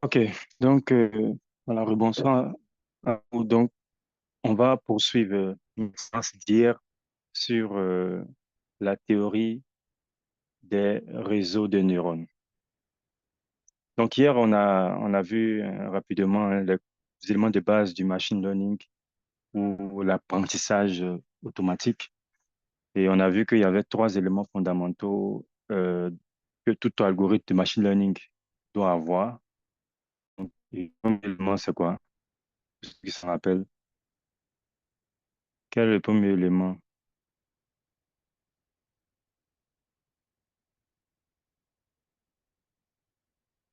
Ok, donc voilà, rebonsoir à vous. Donc, on va poursuivre une séance d'hier sur la théorie des réseaux de neurones. Donc, hier, on a vu rapidement les éléments de base du machine learning ou l'apprentissage automatique. Et on a vu qu'il y avait trois éléments fondamentaux que tout algorithme de machine learning doit avoir. Et le premier élément, c'est quoi? Ceux qui s'en rappellent. Quel est le premier élément?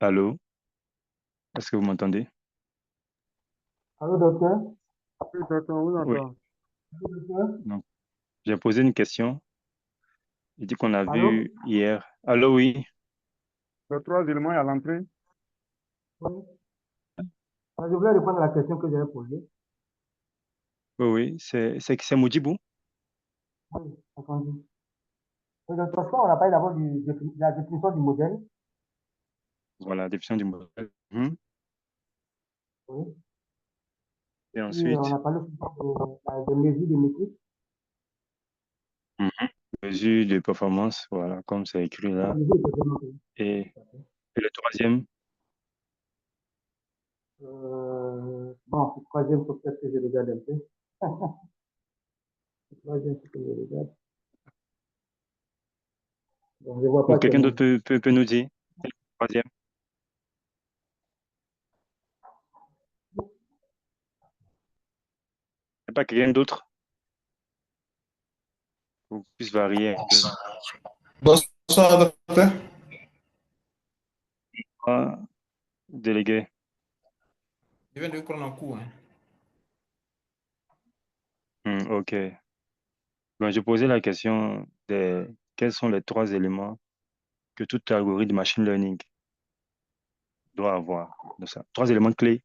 Allô? Est-ce que vous m'entendez? Allô, docteur? Oui, d'accord, on vous Oui. entend. Docteur? Donc, j'ai posé une question. Il dit qu'on a Allô? vu hier. Allô, oui. Les trois éléments à l'entrée. Oui. Je voulais répondre à la question que j'avais posée. Oui, oui. C'est Mojibou. Oui, entendu. De toute façon, on a parlé d'abord de la définition du modèle. Voilà, définition du modèle. Mhm. Oui. Et Puis, on ensuite, a parlé aussi de mesures de métriques. mhm, mesure de performance. Voilà, comme c'est écrit La là. mesure de performance. Oui. Et, et le troisième, Bon, le troisième, faut peut-être que je regarde un peu. Le troisième, faut que je regarde. Donc, je ne vois pas ou quelqu'un actuellement. d'autre peut nous dire. Troisième. C'est pas quelqu'un d'autre pour qu'on puisse varier un peu. Bonsoir, docteur. Ah, délégué. Je viens de prendre un coup, hein. Ok. Donc, je posais la question de quels sont les trois éléments que tout algorithme de machine learning doit avoir. De ça. Trois éléments clés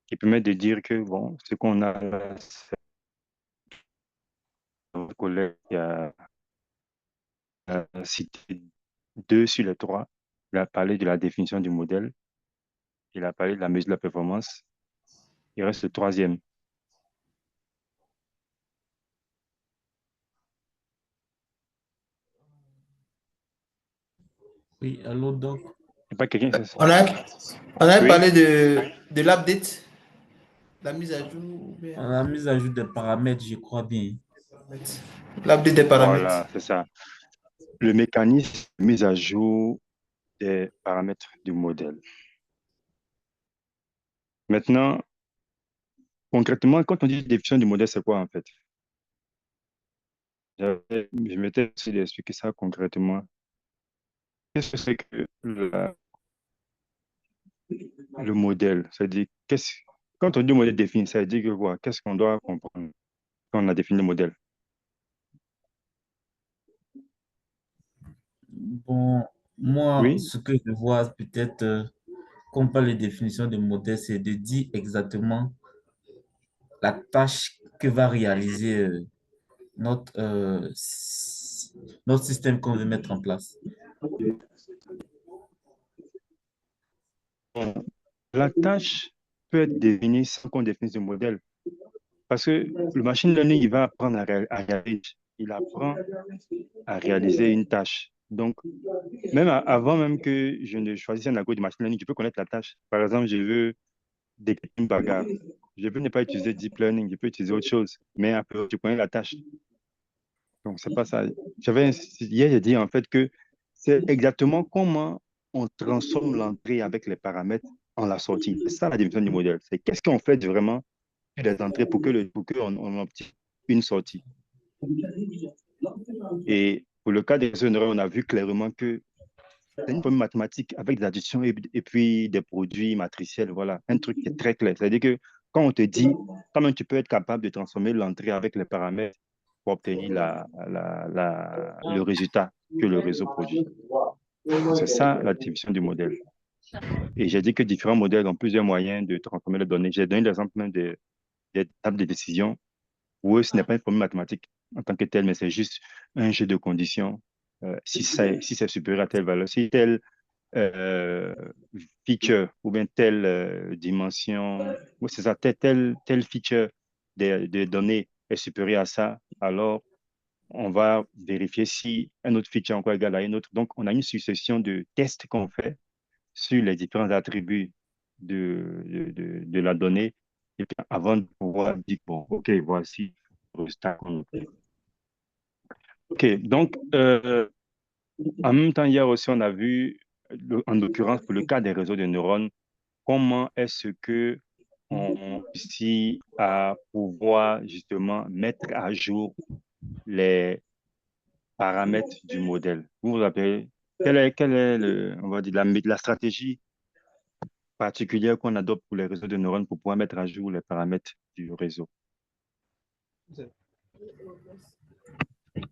qui permettent de dire que, bon, ce qu'on a là, c'est un collègue qui a cité deux sur les trois. Il a parlé de la définition du modèle, il a parlé de la mesure de la performance. Il reste le troisième. Oui, allô, donc, Il n'y a pas quelqu'un. On a, on a Oui, parlé de l'update, la mise à jour, ou bien la mise à jour des paramètres, je crois bien. l'update des paramètres. voilà, c'est ça. Le mécanisme de mise à jour des paramètres du modèle. Maintenant, concrètement, quand on dit définition du modèle, c'est quoi en fait? Je m'étais essayé d'expliquer ça concrètement. Qu'est-ce que c'est que le modèle? C'est-à-dire, quand on dit modèle défini, ça veut dire que quoi? Qu'est-ce qu'on doit comprendre quand on a défini le modèle? Bon, moi, Oui? ce que je vois peut-être, comme par les définitions de modèle, c'est de dire exactement la tâche que va réaliser notre système qu'on veut mettre en place. Bon, la tâche peut être définie sans qu'on définisse le modèle. Parce que le machine learning, il va apprendre à réaliser. Il apprend à réaliser une tâche. Donc, même avant même que je ne choisisse un algo de machine learning, je peux connaître la tâche. Par exemple, je veux décrire une bagarre. Je peux ne pas utiliser deep learning, je peux utiliser autre chose. Mais après, je connais la tâche. Donc, c'est pas ça. Hier, j'ai dit en fait que c'est exactement comment on transforme l'entrée avec les paramètres en la sortie. C'est ça la définition du modèle. C'est qu'est-ce qu'on fait vraiment sur les entrées pour qu'on obtienne une sortie. Et pour le cas des réseaux neuronaux, on a vu clairement que c'est une formule mathématique avec des additions et puis des produits matriciels. Voilà, un truc qui est très clair. C'est-à-dire que quand on te dit, comment tu peux être capable de transformer l'entrée avec les paramètres pour obtenir le résultat que le réseau produit. C'est ça la définition du modèle. Et j'ai dit que différents modèles ont plusieurs moyens de transformer les données. J'ai donné l'exemple même des tables de décision où ce n'est pas une formule mathématique en tant que telle, mais c'est juste un jeu de conditions. Si c'est supérieur à telle valeur, si tel feature ou bien telle dimension, ou c'est ça, tel feature des données est supérieur à ça, alors on va vérifier si un autre feature est encore égal à une autre. Donc, on a une succession de tests qu'on fait sur les différents attributs de la donnée et puis avant de pouvoir dire, bon, OK, voici le résultat qu'on obtient. OK, donc, en même temps, hier aussi, on a vu, en l'occurrence, pour le cas des réseaux de neurones, comment est-ce que on réussit à pouvoir justement mettre à jour les paramètres du modèle. Vous vous rappelez, quelle est on va dire, la stratégie particulière qu'on adopte pour les réseaux de neurones pour pouvoir mettre à jour les paramètres du réseau?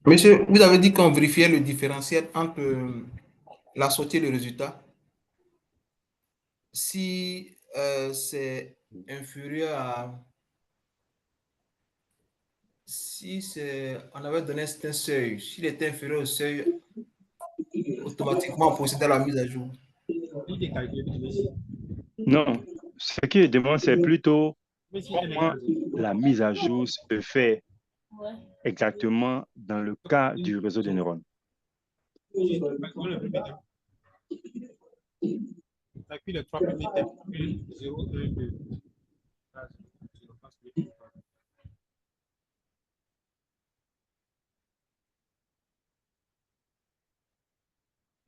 Monsieur, vous avez dit qu'on vérifiait le différentiel entre la sortie et le résultat. Si c'est inférieur à... Si c'est... On avait donné un seuil. S'il était inférieur au seuil, automatiquement, on procède à la mise à jour. Non, ce qui demande, c'est plutôt comment la mise à jour se fait exactement dans le cas du réseau de neurones.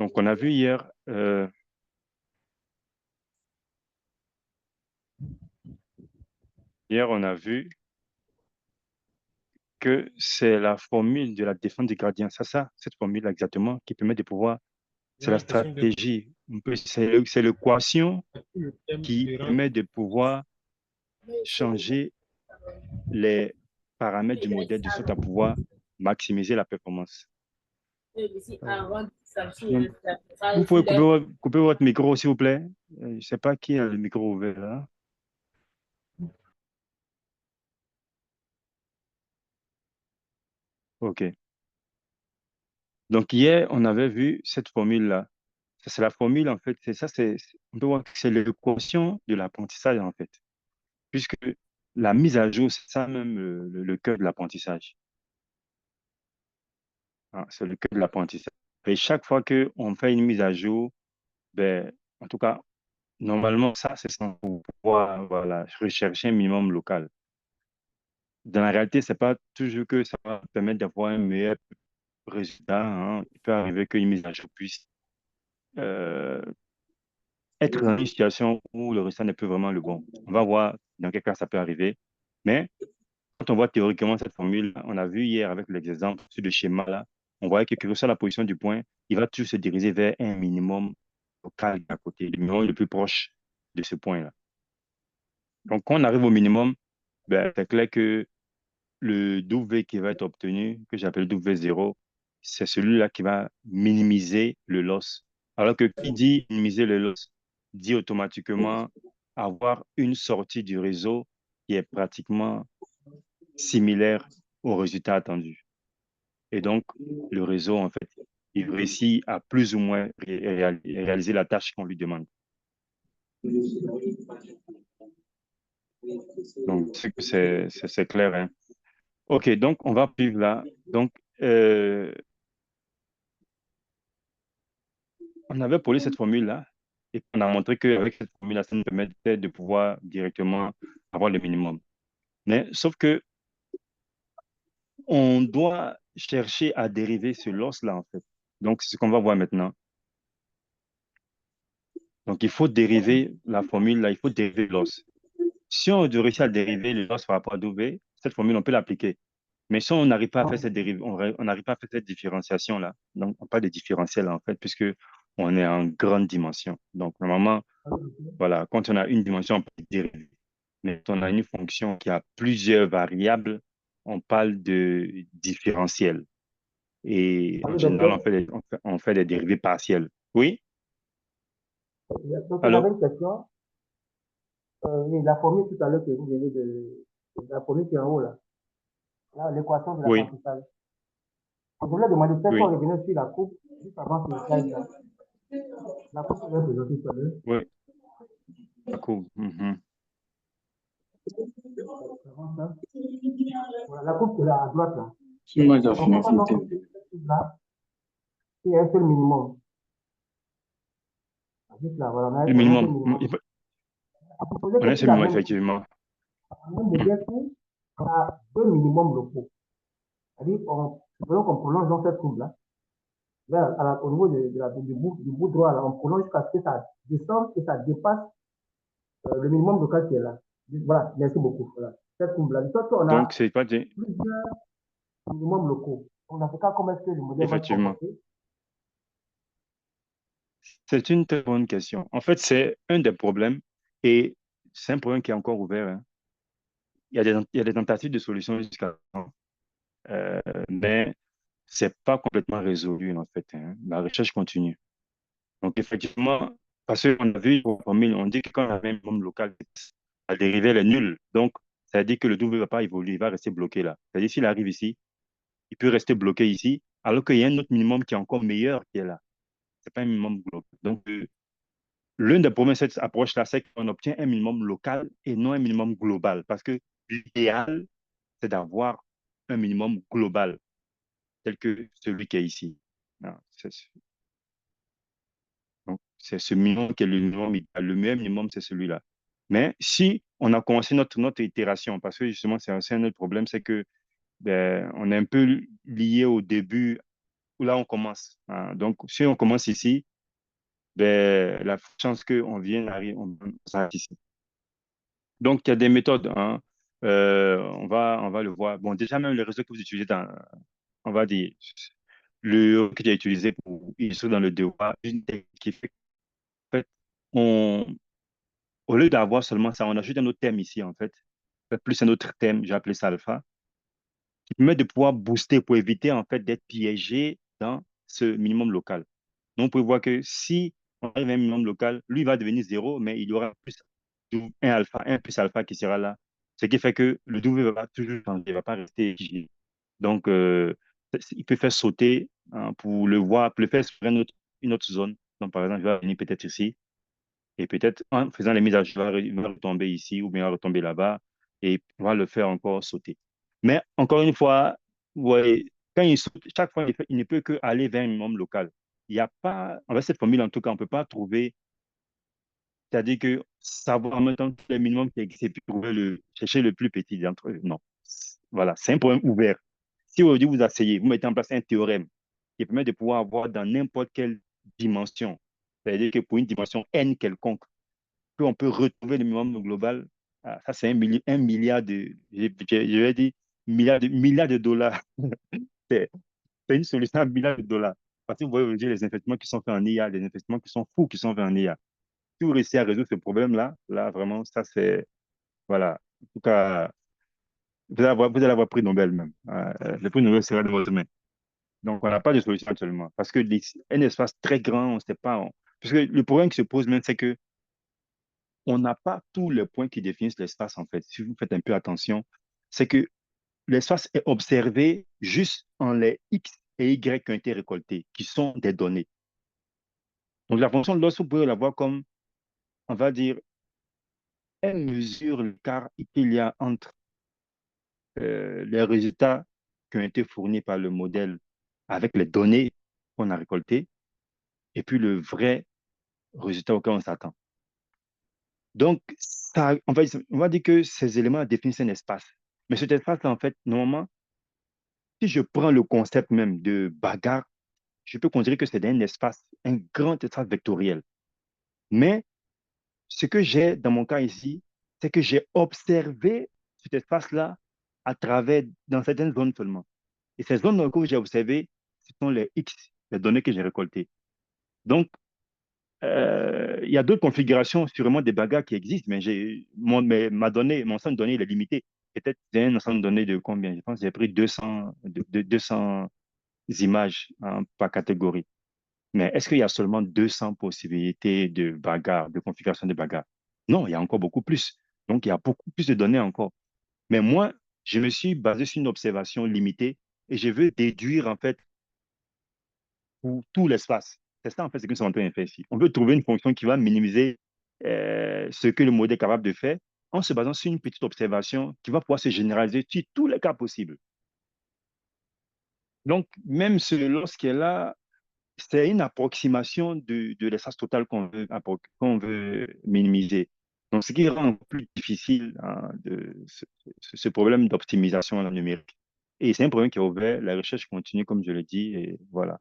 Donc, on a vu hier, on a vu que c'est la formule de la défense du gradient. C'est ça, cette formule exactement qui permet de pouvoir, c'est la stratégie, c'est l'équation qui permet de pouvoir changer les paramètres du modèle de sorte à pouvoir maximiser la performance. Donc, vous pouvez couper votre micro, s'il vous plaît. Je ne sais pas qui a le micro ouvert là. OK. Donc, hier, on avait vu cette formule-là. Ça, c'est la formule, en fait. C'est ça, on peut voir que c'est l'équation de l'apprentissage, en fait. Puisque la mise à jour, c'est ça même le cœur de l'apprentissage. Ah, c'est le cœur de l'apprentissage. Et chaque fois qu'on fait une mise à jour, ben, en tout cas, normalement, ça, c'est sans pouvoir voilà, rechercher un minimum local. Dans la réalité, c'est pas toujours que ça va permettre d'avoir un meilleur résultat, hein. Il peut arriver qu'une mise à jour puisse euh, être dans une situation où le résultat n'est plus vraiment le bon. On va voir dans quel cas ça peut arriver. Mais quand on voit théoriquement cette formule, on a vu hier avec l'exemple sur le schéma-là, on voit que quelle que soit la position du point, il va toujours se diriger vers un minimum local à côté, le minimum le plus proche de ce point-là. Donc, quand on arrive au minimum, ben, c'est clair que le W qui va être obtenu, que j'appelle W0, c'est celui-là qui va minimiser le loss. Alors que qui dit minimiser le loss, dit automatiquement avoir une sortie du réseau qui est pratiquement similaire au résultat attendu. Et donc, le réseau, en fait, il réussit à plus ou moins réaliser la tâche qu'on lui demande. Donc, c'est clair, hein. OK, donc on va suivre là. Donc, on avait posé cette formule-là et on a montré qu'avec cette formule-là, ça nous permettait de pouvoir directement avoir le minimum. Mais sauf que on doit chercher à dériver ce loss-là, en fait. Donc, c'est ce qu'on va voir maintenant. Donc, il faut dériver la formule-là, il faut dériver le loss. Si on réussit à dériver le loss par rapport à W, cette formule, on peut l'appliquer. Mais si on n'arrive pas à faire cette dérive, on n'arrive pas à faire cette différenciation-là, donc on parle de différentiel en fait, puisque on est en grande dimension. Donc normalement, voilà, quand on a une dimension, on peut dériver. Mais quand on a une fonction qui a plusieurs variables, on parle de différentiel. Et en Oui, général, docteur. on fait des dérivés partiels. Oui? Donc, j'avais Allô? une question. Oui, la formule tout à l'heure que vous venez la formule qui est en haut là, là l'équation de Oui, l'apprentissage. Je voulais demander, peut-être qu'on oui. revenait sur la coupe, juste avant ce slide là. La coupe que j'ai présentée tout à l'heure, Oui, d'accord. Mhm. avant ça, voilà, la coupe qui est là à droite, là. Moi, j'ai On fini, comprend donc que cette coupe-là, il y a un seul minimum. Juste là, voilà, Le on a un seul minimum. minimum. À supposer On a que ce sur la minimum, même effectivement. modèle, on a deux minimums locaux. C'est-à-dire, supposons qu'on prolonge dans cette coupe-là, au niveau du bout droit, là, on prolonge jusqu'à ce que ça descende et ça dépasse le minimum local qui est là. Voilà, merci beaucoup. Voilà. Cette coupe-là. De sorte qu'on Donc, a c'est pas des... plusieurs minimums locaux. Donc, dans ce cas, comment est-ce que le modèle va se Effectivement. comporter? C'est une très bonne question. En fait, c'est un des problèmes et c'est un problème qui est encore ouvert, hein. Il y a des tentatives de solution jusqu'à maintenant, mais c'est pas complètement résolu, en fait, hein. La recherche continue. Donc, effectivement, parce qu'on a vu, on dit que quand on a un minimum local, la dérivée elle est nulle. Donc, ça veut dire que le double ne va pas évoluer, il va rester bloqué là. C'est-à-dire, s'il arrive ici, il peut rester bloqué ici, alors qu'il y a un autre minimum qui est encore meilleur qui est là. C'est pas un minimum global. Donc, l'une des problèmes de cette approche-là, c'est qu'on obtient un minimum local et non un minimum global. Parce que l'idéal, c'est d'avoir un minimum global, tel que celui qui est ici. Non, donc, c'est ce minimum qui est le minimum idéal. Le meilleur minimum, c'est celui-là. Mais si on a commencé notre itération, parce que justement, c'est un autre problème, c'est que ben, on est un peu lié au début où là on commence, hein. Donc, si on commence ici, ben, la chance qu'on vienne arrive, on s'arrête ici. Donc, il y a des méthodes, hein. On va le voir. Bon, déjà, même le réseau que vous utilisez on va dire, le que tu as utilisé pour illustrer dans le DOA, une technique qui fait qu'en fait, au lieu d'avoir seulement ça, on ajoute un autre thème ici, en fait. Plus un autre thème, j'ai appelé ça alpha, qui permet de pouvoir booster pour éviter, en fait, d'être piégé dans ce minimum local. Donc, on peut voir que si on arrive à un minimum local, lui va devenir zéro, mais il y aura plus un alpha, un plus alpha qui sera là. Ce qui fait que le W va toujours changer, il ne va pas rester figé. Donc, il peut faire sauter, hein, pour le voir, pour le faire sur une autre zone. Donc, par exemple, il va venir peut-être ici, et peut-être en faisant les mises à jour, il va retomber ici ou bien il va retomber là-bas, et on va le faire encore sauter. Mais encore une fois, ouais, quand il saute, chaque fois, il ne peut que aller vers un minimum local. Il n'y a pas, avec cette formule, en tout cas, on ne peut pas trouver, c'est-à-dire que savoir en même temps tous les minimums qui existent et puis chercher le plus petit d'entre eux. Non. Voilà, c'est un problème ouvert. Si aujourd'hui vous asseyez, vous mettez en place un théorème qui permet de pouvoir avoir dans n'importe quelle dimension, c'est-à-dire que pour une dimension n quelconque, qu'on peut retrouver le minimum global, ça c'est un milliard je vais dire, milliards de dollars. C'est c'est une solution à milliards de dollars. Parce que vous voyez aujourd'hui les investissements qui sont faits en IA, les investissements qui sont fous qui sont faits en IA. Si vous réussissez à résoudre ce problème-là, là, vraiment, ça c'est, voilà. En tout cas, vous allez avoir prix Nobel même. Le prix Nobel sera de votre main. Donc, on n'a pas de solution actuellement. Parce que un espace très grand, on ne sait pas. Parce que le problème qui se pose même, c'est que on n'a pas tous les points qui définissent l'espace, en fait. Si vous faites un peu attention, c'est que l'espace est observé juste en les X et Y qui ont été récoltés, qui sont des données. Donc, la fonction de l'os, vous pouvez la voir comme, on va dire, elle mesure l'écart qu'il y a entre les résultats qui ont été fournis par le modèle avec les données qu'on a récoltées et puis le vrai résultat auquel on s'attend. Donc, ça, on va dire que ces éléments définissent un espace. Mais cet espace-là, en fait, normalement, si je prends le concept même de bagarre, je peux considérer que c'est un espace, un grand espace vectoriel. Mais ce que j'ai dans mon cas ici, c'est que j'ai observé cet espace-là dans certaines zones seulement. Et ces zones que j'ai observées, ce sont les X, les données que j'ai récoltées. Donc, il y a d'autres configurations, sûrement des bagarres qui existent, mais mon ensemble de données, il est limité. Peut-être j'ai un ensemble de données de combien? Je pense que j'ai pris 200 images, hein, par catégorie. Mais est-ce qu'il y a seulement 200 possibilités de bagarres, de configuration de bagarres? Non, il y a encore beaucoup plus. Donc, il y a beaucoup plus de données encore. Mais moi, je me suis basé sur une observation limitée et je veux déduire, en fait, pour tout l'espace. C'est ça, en fait, ce que nous sommes en train de faire ici. On veut trouver une fonction qui va minimiser ce que le modèle est capable de faire en se basant sur une petite observation qui va pouvoir se généraliser sur tous les cas possibles. Donc, même lorsqu'elle est là, c'est une approximation de l'espace total qu'on veut minimiser. Donc, ce qui rend encore plus difficile hein, ce problème d'optimisation numérique. Et c'est un problème qui est ouvert, la recherche continue, comme je le dis, et voilà.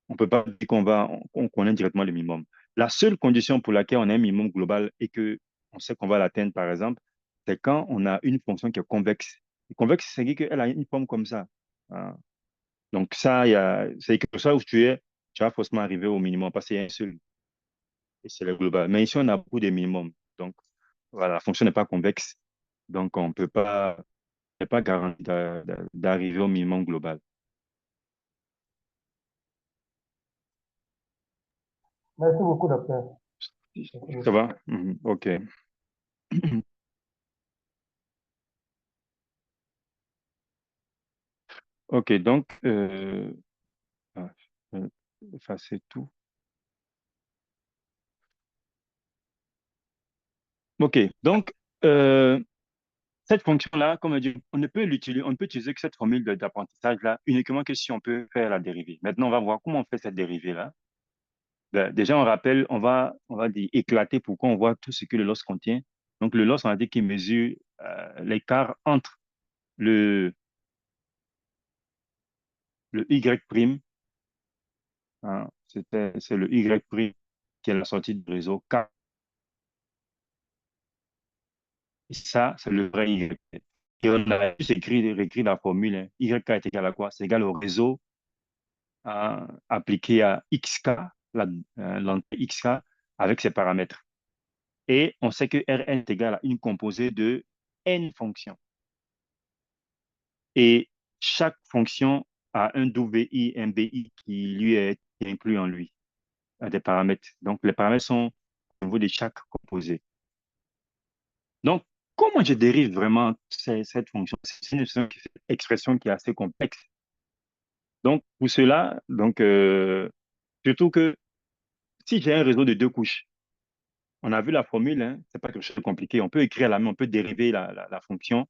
On ne peut pas dire qu'on connaît directement le minimum. La seule condition pour laquelle on a un minimum global et que on sait qu'on va l'atteindre, par exemple, c'est quand on a une fonction qui est convexe. Et convexe, c'est qu'elle a une forme comme ça. Hein. Donc, ça, c'est que ça où tu vas forcément arriver au minimum parce qu'il y a un seul, et c'est le global. Mais ici, on a beaucoup de minimums. Donc, voilà, la fonction n'est pas convexe. Donc, on peut pas, n'est pas garanti d'arriver au minimum global. Merci beaucoup, docteur. Merci Ça beaucoup. va? OK. OK, donc, je vais effacer tout. OK, donc, cette fonction-là, comme on dit, on ne peut utiliser que cette formule d'apprentissage-là uniquement que si on peut faire la dérivée. Maintenant, on va voir comment on fait cette dérivée-là. Ben, déjà, on va dire éclater pourquoi on voit tout ce que le loss contient. Donc, le loss, on a dit qu'il mesure l'écart entre le, le Y', hein, c'est le Y' qui est la sortie du réseau K. Et ça, c'est le vrai Y. Et on a juste réécrit la formule. Hein. YK est égal à quoi? C'est égal au réseau appliqué à XK, l'entrée XK, avec ses paramètres. Et on sait que Rn est égal à une composée de n fonctions. Et chaque fonction a un WI, un BI qui lui est inclus en lui, des paramètres. Donc, les paramètres sont au niveau de chaque composé. Donc, comment je dérive vraiment cette fonction? C'est une expression qui est assez complexe. Donc, pour cela, surtout que si j'ai un réseau de deux couches, on a vu la formule, hein, c'est pas quelque chose de compliqué. On peut écrire à la main, on peut dériver la fonction,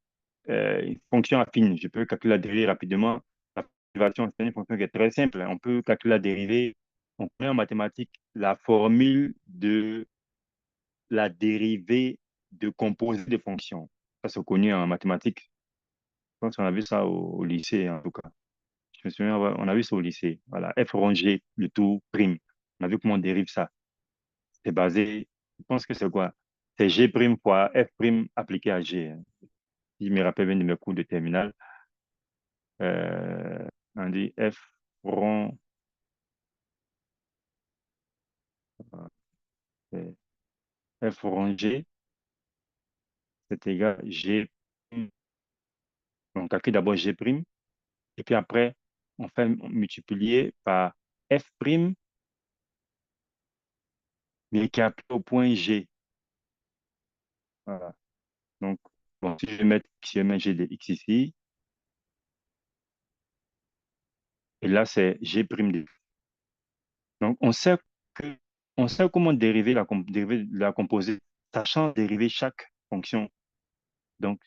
une fonction affine. Je peux calculer la dérivée rapidement. La dérivation, c'est une fonction qui est très simple. Hein. On peut calculer la dérivée. On connaît en mathématiques la formule de la dérivée de composés de fonctions. Ça, c'est connu en mathématiques. Je pense qu'on a vu ça au lycée, en tout cas. Je me souviens, ouais, on a vu ça au lycée. Voilà, f rongé, le tout prime. On a vu comment on dérive ça. C'est basé, je pense que c'est quoi? C'est G' fois F' appliqué à G. Hein. Si je me rappelle bien de mes cours de terminale, on dit F rond, euh, F rongé, c'est égal à G'. On calcule d'abord G', et puis après, on fait multiplier par F', mais qui est appelé au point G. Voilà. Donc, bon, si je mets G de X ici, et là, c'est G' de. Donc, on sait comment dériver la composée, sachant dériver chaque fonction. Donc,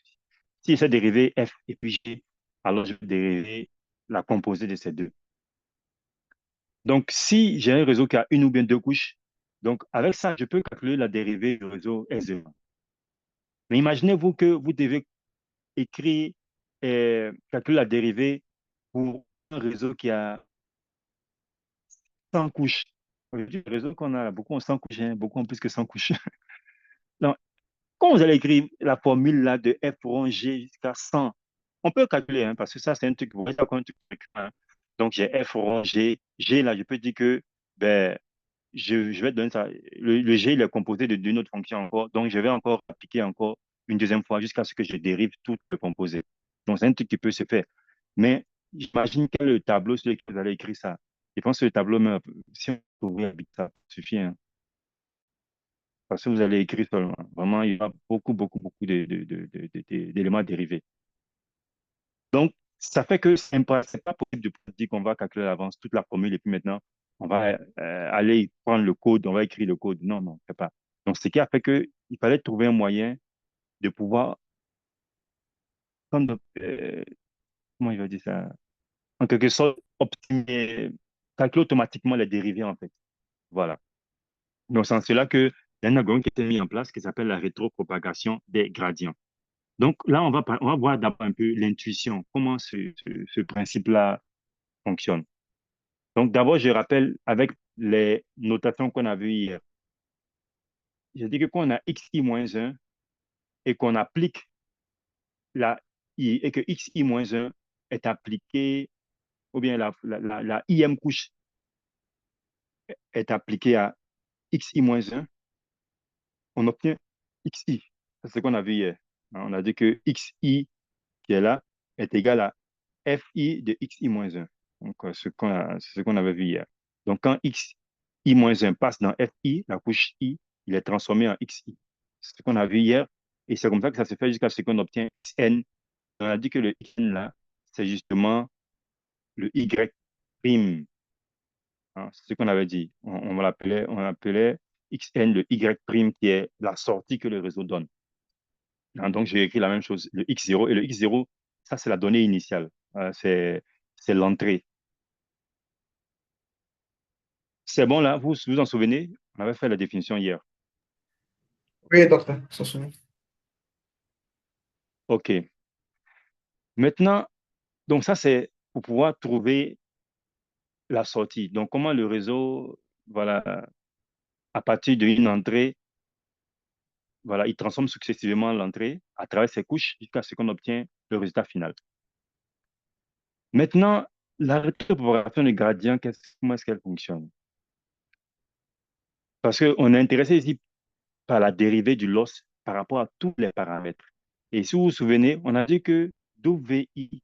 si c'est dérivé f et puis g, alors je vais dériver la composée de ces deux. Donc, si j'ai un réseau qui a une ou bien deux couches, donc avec ça, je peux calculer la dérivée du réseau S1. Mais imaginez-vous que vous devez écrire, calculer la dérivée pour un réseau qui a 100 couches. Le réseau qu'on a, beaucoup ont 100 couches, hein, beaucoup ont plus que 100 couches. Donc, quand vous allez écrire la formule là de f rond g jusqu'à 100, on peut calculer, hein, parce que ça, c'est un truc, vous voyez, un truc, hein. Donc, j'ai f rond g. G, là, je peux dire que ben, je vais te donner ça. Le g, il est composé de d'une autre fonction encore. Donc, je vais encore appliquer encore une deuxième fois jusqu'à ce que je dérive tout le composé. Donc, c'est un truc qui peut se faire. Mais j'imagine quel est le tableau sur lequel vous allez écrire ça. Je pense que le tableau, même, si on ouvrir ça suffit. Hein. Parce que vous allez écrire seulement. Vraiment, il y a beaucoup d'éléments dérivés. Donc, ça fait que c'est pas possible de dire qu'on va calculer à l'avance toute la formule et puis maintenant, on va aller prendre le code, on va écrire le code. Non, non, c'est pas. Donc, ce qui a fait qu'il fallait trouver un moyen de pouvoir, comme, comment il va dire ça, en quelque sorte, optimiser, calculer automatiquement les dérivés, en fait. Voilà. Donc, c'est en cela qu'il y a un algorithme qui a été mis en place qui s'appelle la rétropropagation des gradients. Donc, là, on va voir d'abord un peu l'intuition, comment ce principe-là fonctionne. Donc, d'abord, je rappelle avec les notations qu'on a vues hier. J'ai dit que quand on a xi moins 1 et qu'on applique la i et que xi moins 1 est appliqué, ou bien la im couche est appliquée à xi moins 1, on obtient xi. C'est ce qu'on a vu hier. On a dit que xi qui est là est égal à fi de xi moins 1. Donc, c'est ce qu'on avait vu hier. Donc, quand xi moins 1 passe dans fi, la couche i, il est transformé en xi. C'est ce qu'on a vu hier. Et c'est comme ça que ça se fait jusqu'à ce qu'on obtient xn. On a dit que le xn là, c'est justement le y prime. Hein, c'est ce qu'on avait dit. On appelait xn le y prime qui est la sortie que le réseau donne. Hein, donc, j'ai écrit la même chose, le x0. Et le x0, ça, c'est la donnée initiale. C'est l'entrée. C'est bon, là, vous vous en souvenez? On avait fait la définition hier. Oui, docteur, ça sonne. OK. Maintenant, donc ça, c'est pour pouvoir trouver la sortie. Donc, comment le réseau, voilà, à partir d'une entrée, voilà, il transforme successivement l'entrée à travers ses couches jusqu'à ce qu'on obtient le résultat final. Maintenant, la rétropropagation de gradient, comment est-ce qu'elle fonctionne? Parce qu'on est intéressé ici par la dérivée du loss par rapport à tous les paramètres. Et si vous vous souvenez, on a dit que WI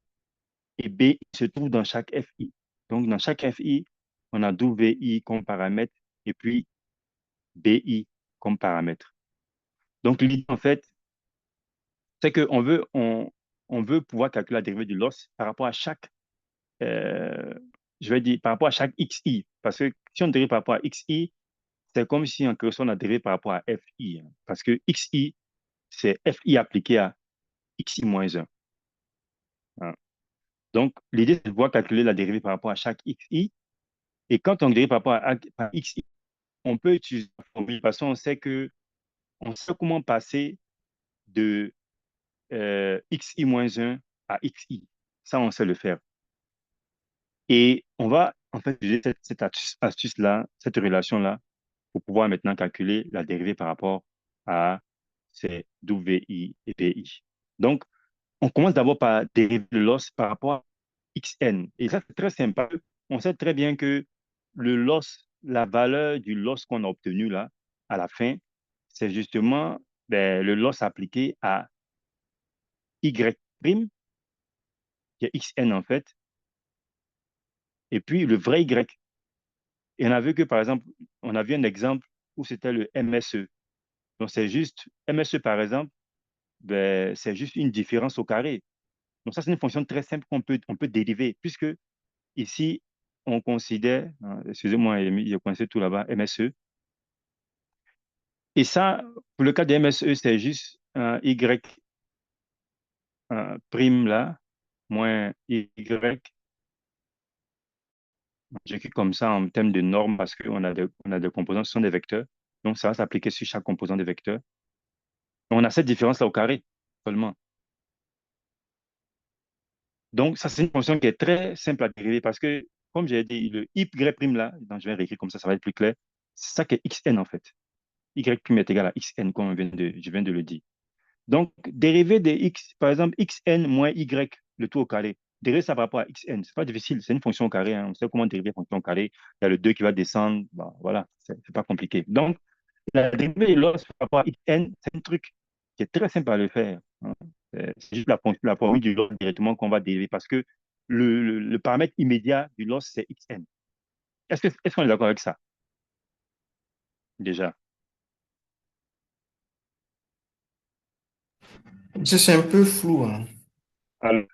et BI se trouvent dans chaque FI. Donc, dans chaque FI, on a WI comme paramètre et puis BI comme paramètre. Donc, l'idée, en fait, c'est qu'on on veut pouvoir calculer la dérivée du loss par rapport à chaque, euh, je vais dire, par rapport à chaque XI. Parce que si on dérive par rapport à XI, c'est comme si en quelque sorte on a dérivé par rapport à FI. Parce que XI, c'est FI appliqué à XI moins 1. Hein. Donc, l'idée, c'est de pouvoir calculer la dérivée par rapport à chaque XI. Et quand on dérive par rapport à XI, on peut utiliser la formule parce qu'on sait on sait comment passer de XI moins 1 à XI. Ça, on sait le faire. Et on va en fait utiliser cette astuce-là, cette relation-là, pour pouvoir maintenant calculer la dérivée par rapport à ces WI et PI. Donc, on commence d'abord par dériver le loss par rapport à XN. Et ça, c'est très simple. On sait très bien que le loss, la valeur du loss qu'on a obtenu là, à la fin, c'est justement le loss appliqué à Y', qui est XN en fait, et puis le vrai Y. Et on a vu que, par exemple, on a vu un exemple où c'était le MSE. Donc, c'est juste, MSE, par exemple, c'est juste une différence au carré. Donc, ça, c'est une fonction très simple on peut dériver, puisque ici, on considère, excusez-moi, il coincé tout là-bas, MSE. Et ça, pour le cas de MSE, c'est juste un Y prime là, moins Y. J'écris comme ça en termes de normes parce on a des composants, ce sont des vecteurs. Donc, ça va s'appliquer sur chaque composant des vecteurs. On a cette différence-là au carré seulement. Donc, ça, c'est une fonction qui est très simple à dériver parce que, comme j'ai dit, le y' là, donc je vais réécrire comme ça va être plus clair, c'est ça qui est xn en fait. Y' est égal à xn, comme je viens de le dire. Donc, dériver de x, par exemple, xn moins y, le tout au carré, dériver ça par rapport à xn, c'est pas difficile, c'est une fonction au carré. Hein. On sait comment dériver une fonction au carré. Il y a le 2 qui va descendre, bon, voilà, c'est pas compliqué. Donc, la dérivée de l'os par rapport à xn, c'est un truc qui est très simple à le faire. Hein. C'est juste la formule du loss directement qu'on va dériver parce que le paramètre immédiat du loss, c'est xn. Est-ce qu'on est d'accord avec ça, déjà? C'est un peu flou, hein. Alors,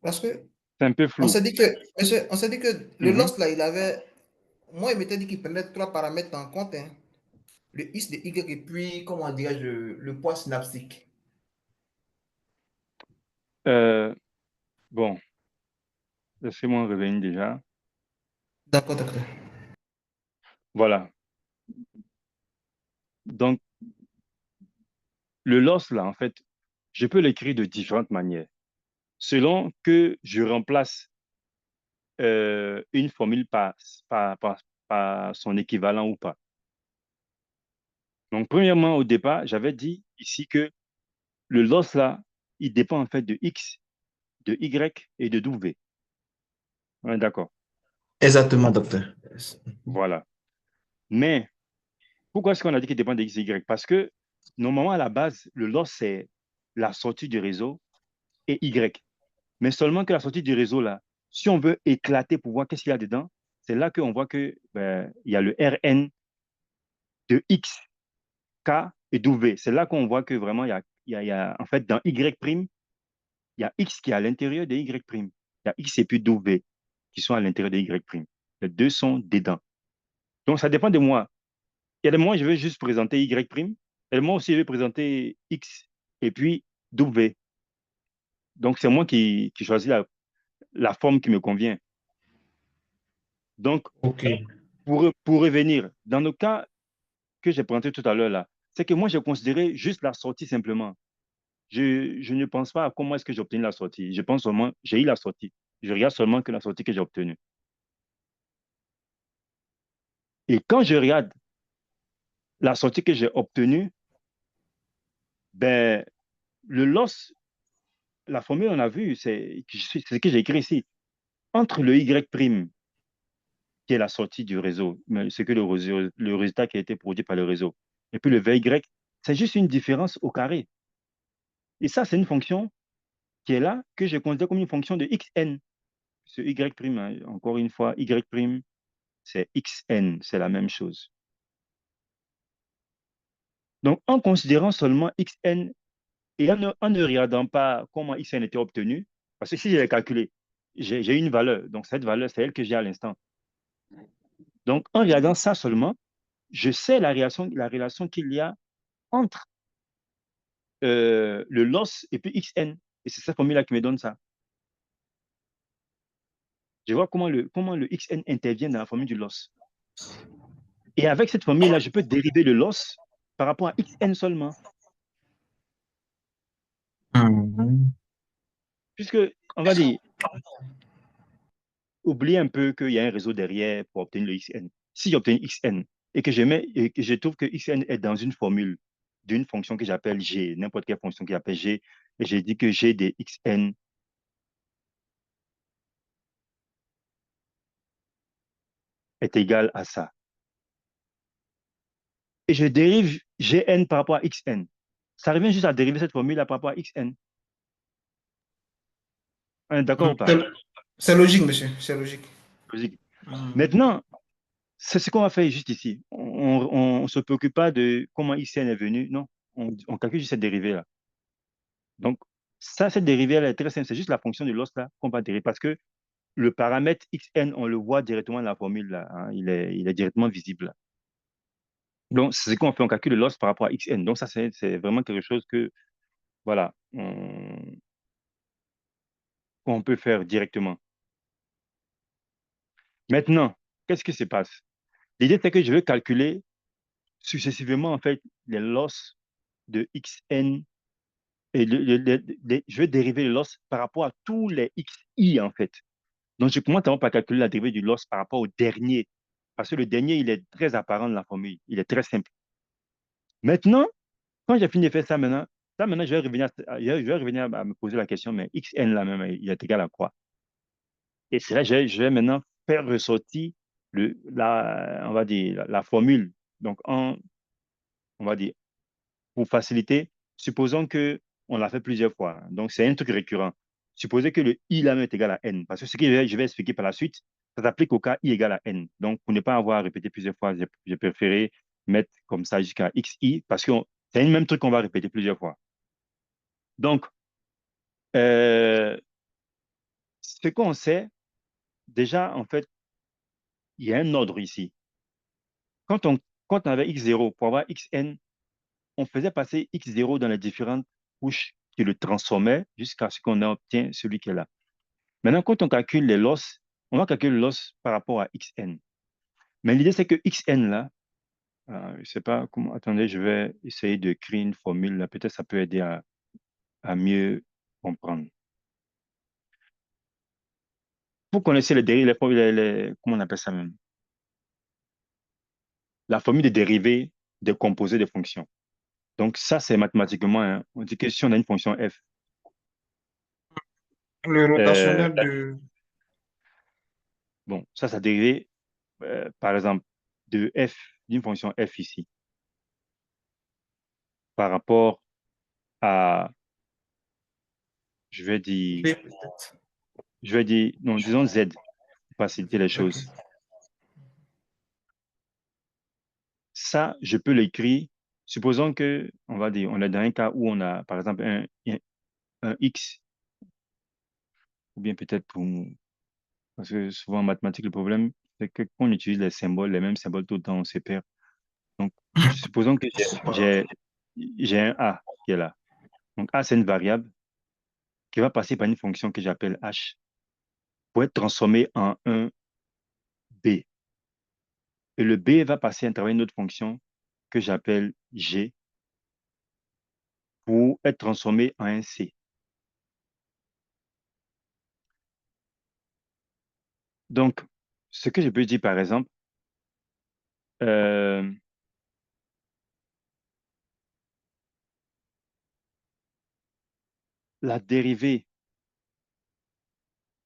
Parce que C'est un peu On flou. s'est dit que, monsieur, on s'est dit que le Mhm. loss, là, il avait. Moi, il m'était dit qu'il prenait trois paramètres en compte, hein. Le X, le Y et puis, comment dirais-je, le poids synaptique. Euh, bon, laissez-moi revenir déjà. D'accord, docteur. Voilà. Donc, le loss, là, en fait, je peux l'écrire de différentes manières, selon que je remplace une formule par son équivalent ou pas. Donc, premièrement, au départ, j'avais dit ici que le loss, là, il dépend en fait de X, de Y et de W. On est d'accord. Exactement, docteur. Voilà. Mais pourquoi est-ce qu'on a dit qu'il dépend de X et Y? Parce que normalement, à la base, le loss, c'est la sortie du réseau et Y. Mais seulement que la sortie du réseau, là, si on veut éclater pour voir qu'est-ce qu'il y a dedans, c'est là qu'on voit que il y a le Rn de X, K et W. C'est là qu'on voit que vraiment, en fait, dans Y', il y a X qui est à l'intérieur de Y'. Il y a X et puis W qui sont à l'intérieur de Y'. Les deux sont dedans. Donc, ça dépend de moi. Il y a des moments, je vais juste présenter Y'. Il y a des moments aussi, je vais présenter X et puis W. Donc, c'est moi qui choisis la forme qui me convient. Donc, Ok. pour revenir, dans le cas que j'ai présenté tout à l'heure là, c'est que moi, j'ai considéré juste la sortie simplement. Je ne pense pas à comment est-ce que j'ai obtenu la sortie. Je pense seulement, j'ai eu la sortie. Je regarde seulement que la sortie que j'ai obtenue. Et quand je regarde la sortie que j'ai obtenue, ben, le loss, la formule, on a vu, c'est ce que j'ai écrit ici. Entre le Y', qui est la sortie du réseau, mais c'est que le résultat qui a été produit par le réseau, et puis le VY, c'est juste une différence au carré. Et ça, c'est une fonction qui est là, que je considère comme une fonction de xn. Ce Y', hein, encore une fois, Y', c'est xn, c'est la même chose. Donc, en considérant seulement xn et en ne regardant pas comment xn était obtenu, parce que si je l'ai calculé, j'ai une valeur. Donc, cette valeur, c'est elle que j'ai à l'instant. Donc, en regardant ça seulement, je sais la relation qu'il y a entre le loss et puis xn. Et c'est cette formule-là qui me donne ça. Je vois comment le xn intervient dans la formule du loss. Et avec cette formule-là, je peux dériver le loss par rapport à xn seulement. Mhm. Puisque, on va dire, oubliez un peu qu'il y a un réseau derrière pour obtenir le xn. Si j'obtiens xn et que je trouve que xn est dans une formule d'une fonction que j'appelle g, n'importe quelle fonction que j'appelle g, et j'ai dit que g de xn est égal à ça. Et je dérive gn par rapport à xn. Ça revient juste à dériver cette formule-là par rapport à xn. On est d'accord ou pas? C'est logique, monsieur. C'est logique. Logique. Mhm. Maintenant, c'est ce qu'on va faire juste ici. On ne se préoccupe pas de comment xn est venu. Non, on calcule juste cette dérivée-là. Donc, ça, cette dérivée-là est très simple. C'est juste la fonction de l'os là qu'on va dériver parce que le paramètre xn, on le voit directement dans la formule là, hein. Il est directement visible là. Donc, c'est ce qu'on fait. On calcule l'os par rapport à xn. Donc, ça, c'est vraiment quelque chose que, voilà, qu'on peut faire directement. Maintenant, qu'est-ce qui se passe? L'idée, c'est que je vais calculer successivement, en fait, les losses de xn et je vais dériver le loss par rapport à tous les xi, en fait. Donc, je commence d'abord par calculer la dérivée du loss par rapport au dernier. Parce que le dernier, il est très apparent dans la formule. Il est très simple. Maintenant, quand j'ai fini de faire ça maintenant, je vais revenir à me poser la question, mais xn là même, il est égal à quoi? Et c'est là que je vais maintenant faire ressortir on va dire, la formule. Donc, on va dire, pour faciliter, supposons que on l'a fait plusieurs fois. Donc, c'est un truc récurrent. Supposez que le i là même est égal à n. Parce que ce que je vais expliquer par la suite, ça s'applique au cas i égale à n. Donc, pour ne pas avoir à répéter plusieurs fois, j'ai préféré mettre comme ça jusqu'à xi parce que c'est le même truc qu'on va répéter plusieurs fois. Donc, euh, Ce qu'on sait, déjà, en fait, il y a un ordre ici. Quand on avait x0, pour avoir xn, on faisait passer x0 dans les différentes couches qui le transformaient jusqu'à ce qu'on obtient celui qui est là. Maintenant, quand on calcule les losses, on va calculer le loss par rapport à xn. Mais l'idée, c'est que xn, là, je ne sais pas comment. Attendez, je vais essayer de créer une formule. Là. Peut-être ça peut aider à mieux comprendre. Vous connaissez les dérivés, comment on appelle ça même? La formule des dérivés des composés des fonctions. Donc, ça, c'est mathématiquement, hein, on dit que si on a une fonction f, Le euh, rotationnel de... bon, ça dérivé, par exemple, de f, d'une fonction f ici, par rapport à, je vais dire, B, peut-être. non, disons z, pour faciliter les Ok. choses. Ça, je peux l'écrire. Supposons que, on va dire, on est dans un cas où on a, par exemple, un x, ou bien peut-être pour, parce que souvent en mathématiques, le problème, c'est que quand on utilise les mêmes symboles tout le temps, on se perd. Donc, supposons que j'ai un a qui est là. Donc, a, c'est une variable qui va passer par une fonction que j'appelle h pour être transformée en un b. Et le b va passer à travers une autre fonction que j'appelle g pour être transformé en un c. Donc, ce que je peux dire, par exemple, euh, la dérivée,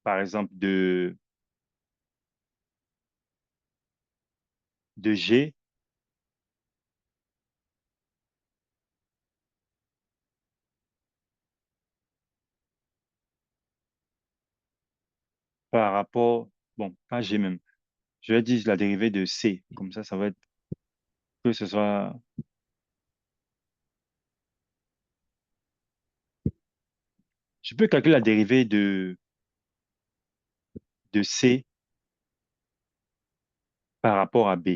par exemple, de g par rapport, bon, pas g même, je vais dire la dérivée de c. Comme ça va être que ce soit, je peux calculer la dérivée de c par rapport à b.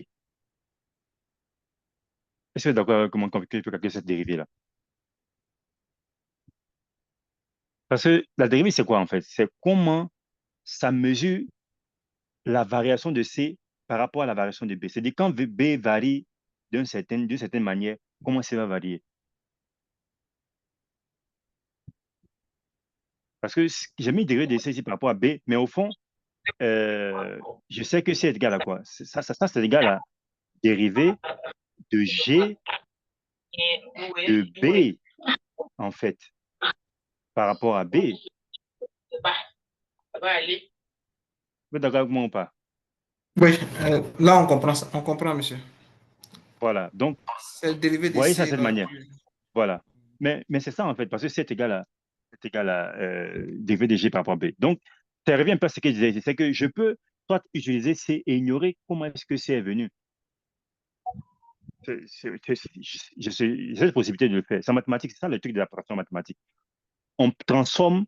Est-ce que vous êtes d'accord avec comment je peux calculer cette dérivée-là? Parce que la dérivée, c'est quoi en fait? C'est comment ça mesure la variation de C par rapport à la variation de B. C'est-à-dire quand B varie d'une certaine manière, comment C va varier? Parce que j'ai mis dérivée de C ici par rapport à B, mais au fond, je sais que C est égal à quoi? Ça c'est égal à dérivée de G de B, en fait, par rapport à B. Vous êtes d'accord avec moi ou pas? Oui, là on comprend ça. On comprend, monsieur. Voilà. Donc, C'est le dérivé vous de voyez ça de C, cette là. manière. Voilà. Mais c'est ça, en fait, parce que c'est égal à dv de g par rapport à b. Donc, ça revient un peu à ce que je disais, c'est que je peux soit utiliser c et ignorer comment est-ce que c est venu. J'ai cette possibilité de le faire. C'est en mathématiques, c'est ça le truc de l'abstraction mathématique. On transforme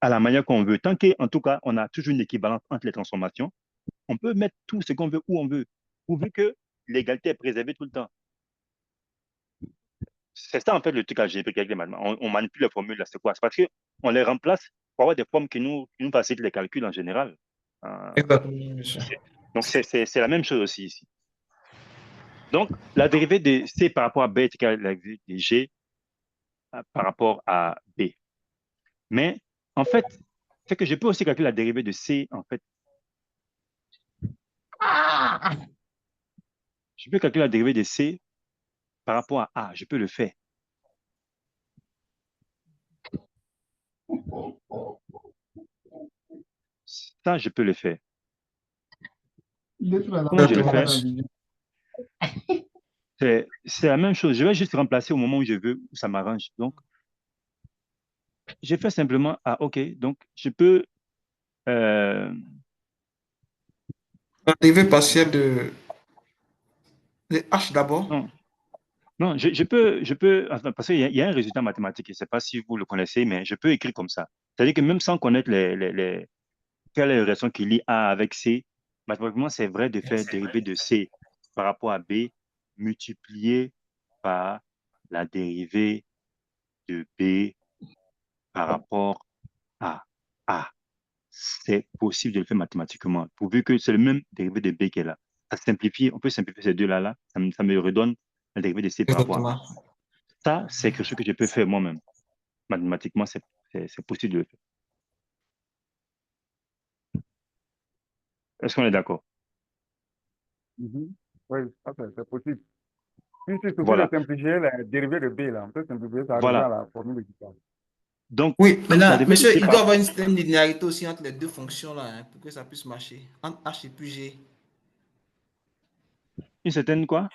à la manière qu'on veut. Tant qu'en tout cas, on a toujours une équivalence entre les transformations, on peut mettre tout ce qu'on veut où on veut, pourvu que l'égalité est préservée tout le temps. C'est ça, en fait, le truc algébrique avec les mathématiques. On manipule les formules, là, c'est quoi? C'est parce qu'on les remplace pour avoir des formes qui nous facilitent les calculs en général. Euh, Exactement, monsieur. donc, c'est la même chose aussi ici. Donc, la dérivée de C par rapport à B est égale à la dérivée de G par rapport à B. Mais, en fait, c'est que je peux aussi calculer la dérivée de C, en fait. Je peux calculer la dérivée de C par rapport à A. Je peux le faire. Ça, je peux le faire. Comment je le D'accord, fais? monsieur. C'est la même chose. Je vais juste remplacer au moment où je veux, où ça m'arrange. Donc, j'ai fait simplement, ah, OK, donc je peux, euh, La dérivée partielle de H d'abord. non, non, enfin, parce qu'il y a un résultat mathématique, je ne sais pas si vous le connaissez, mais je peux écrire comme ça. C'est-à-dire que même sans connaître quelle est la relation qui lie A avec C? Mathématiquement, c'est vrai de faire dérivée de C par rapport à B multiplié par la dérivée de B par rapport à A. C'est possible de le faire mathématiquement, pourvu que c'est le même dérivé de B qui est là. Ça simplifie, on peut simplifier ces deux-là, là. Ça me redonne la dérivée de C par rapport à A. Exactement. Ça, c'est quelque chose que je peux faire moi-même. Mathématiquement, c'est possible de le faire. Est-ce qu'on est d'accord? Mhm. Oui, ça, c'est possible. Puis, il suffit de Voilà. simplifier la dérivée de B, là. On peut simplifier, ça arrive à Voilà. la formule de Guittard. Donc, Oui, la maintenant, dérivée de monsieur, C il doit y par... avoir une certaine linéarité aussi entre les deux fonctions là, hein, pour que ça puisse marcher. Entre H et puis G. Une certaine quoi?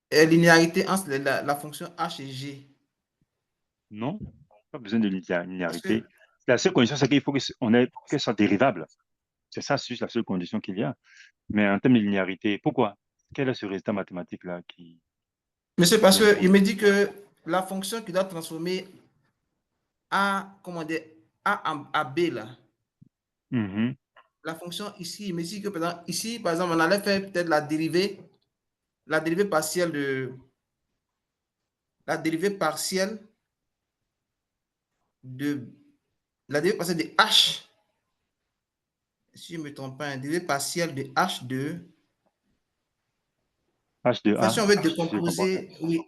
Et linéarité entre la fonction H et G. Non, pas besoin de Parce linéarité. que, La seule condition, c'est qu'il faut que on ait que ce soit dérivable. C'est ça, c'est juste la seule condition qu'il y a. Mais en termes de linéarité, pourquoi? Quel est ce résultat mathématique-là qui monsieur, parce qu'il impose? me dit que la fonction qui doit transformer A, comment dire, A B là, Mhm. la fonction ici, il me dit que ici, par exemple, on allait faire peut-être la dérivée partielle la dérivée partielle de, la dérivée partielle de H, si je ne me trompe pas, une dérivée partielle de H de, H de enfin, si A, on veut si je comprends bien. décomposer, oui,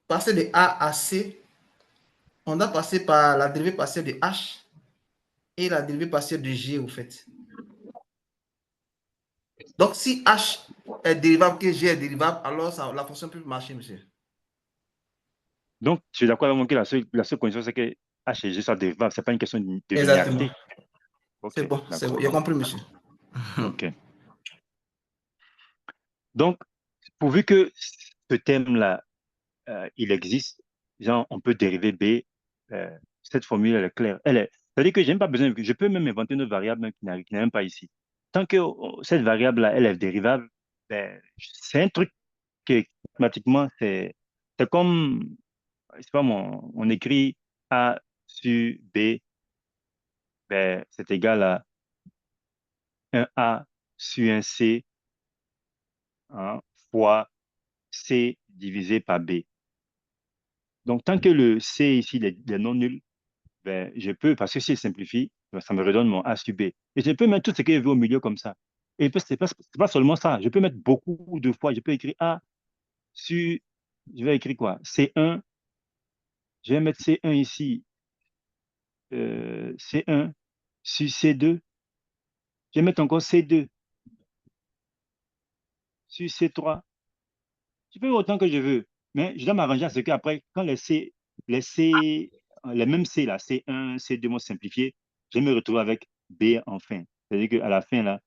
passer de A à C, on doit passer par la dérivée partielle de H et la dérivée partielle de G, au fait. Donc, si H est dérivable, que G est dérivable, alors la fonction peut marcher, monsieur. Donc, je suis d'accord avec moi que la seule condition, c'est que H et G soient dérivables. Ce n'est pas une question de Exactement. linéarité. C'est OK, bon, d'accord. j'ai compris, monsieur. OK. Donc, pourvu que ce thème-là, il existe, genre, on peut dériver B, cette formule, elle est claire. C'est-à-dire que je n'ai pas besoin, je peux même inventer une autre variable même qui n'est même pas ici. Tant que cette variable-là, elle est dérivable, ben, c'est un truc que mathématiquement, c'est comme, je sais pas, on écrit A sur B, ben, c'est égal à un A sur un C, hein, fois C divisé par B. Donc, tant que le C ici il est non nul, ben, je peux, parce que s'il simplifie, ben, ça me redonne mon A sur B. Et je peux mettre tout ce que je veux au milieu comme ça. Et puis, c'est pas seulement ça. Je peux mettre beaucoup de fois. Je peux écrire A sur, je vais écrire quoi? C1. Je vais mettre C1 ici, C1 sur C2. Je vais mettre encore C2 sur C3. Je peux autant que je veux. Mais je dois m'arranger à ce qu'après, quand les mêmes C, là, C1, C2 vont simplifier, je vais me retrouver avec B enfin. C'est-à-dire qu'à la fin, là,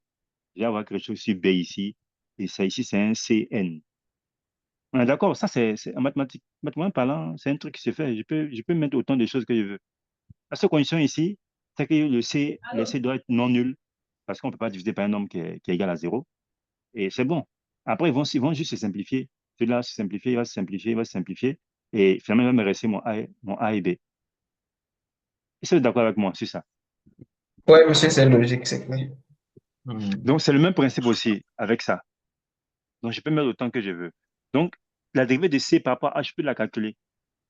je vais avoir quelque chose sur B ici. Et ça ici, c'est un CN. On est d'accord? Ça, c'est en mathématiques. Mathématiquement parlant, c'est un truc qui se fait. Je peux mettre autant de choses que je veux. La seule condition ici, c'est que le C doit être non nul parce qu'on ne peut pas diviser par un nombre qui est égal à zéro. Et c'est bon. Après, ils vont juste se simplifier. Celui-là se simplifier, il va se simplifier, il va se simplifier. Et finalement, il va me rester mon A et B. Est-ce que vous êtes d'accord avec moi sur ça? Oui, monsieur, c'est logique, c'est clair. Donc, c'est le même principe aussi avec ça. Donc, je peux mettre autant que je veux. Donc, la dérivée de C par rapport à A, je peux la calculer.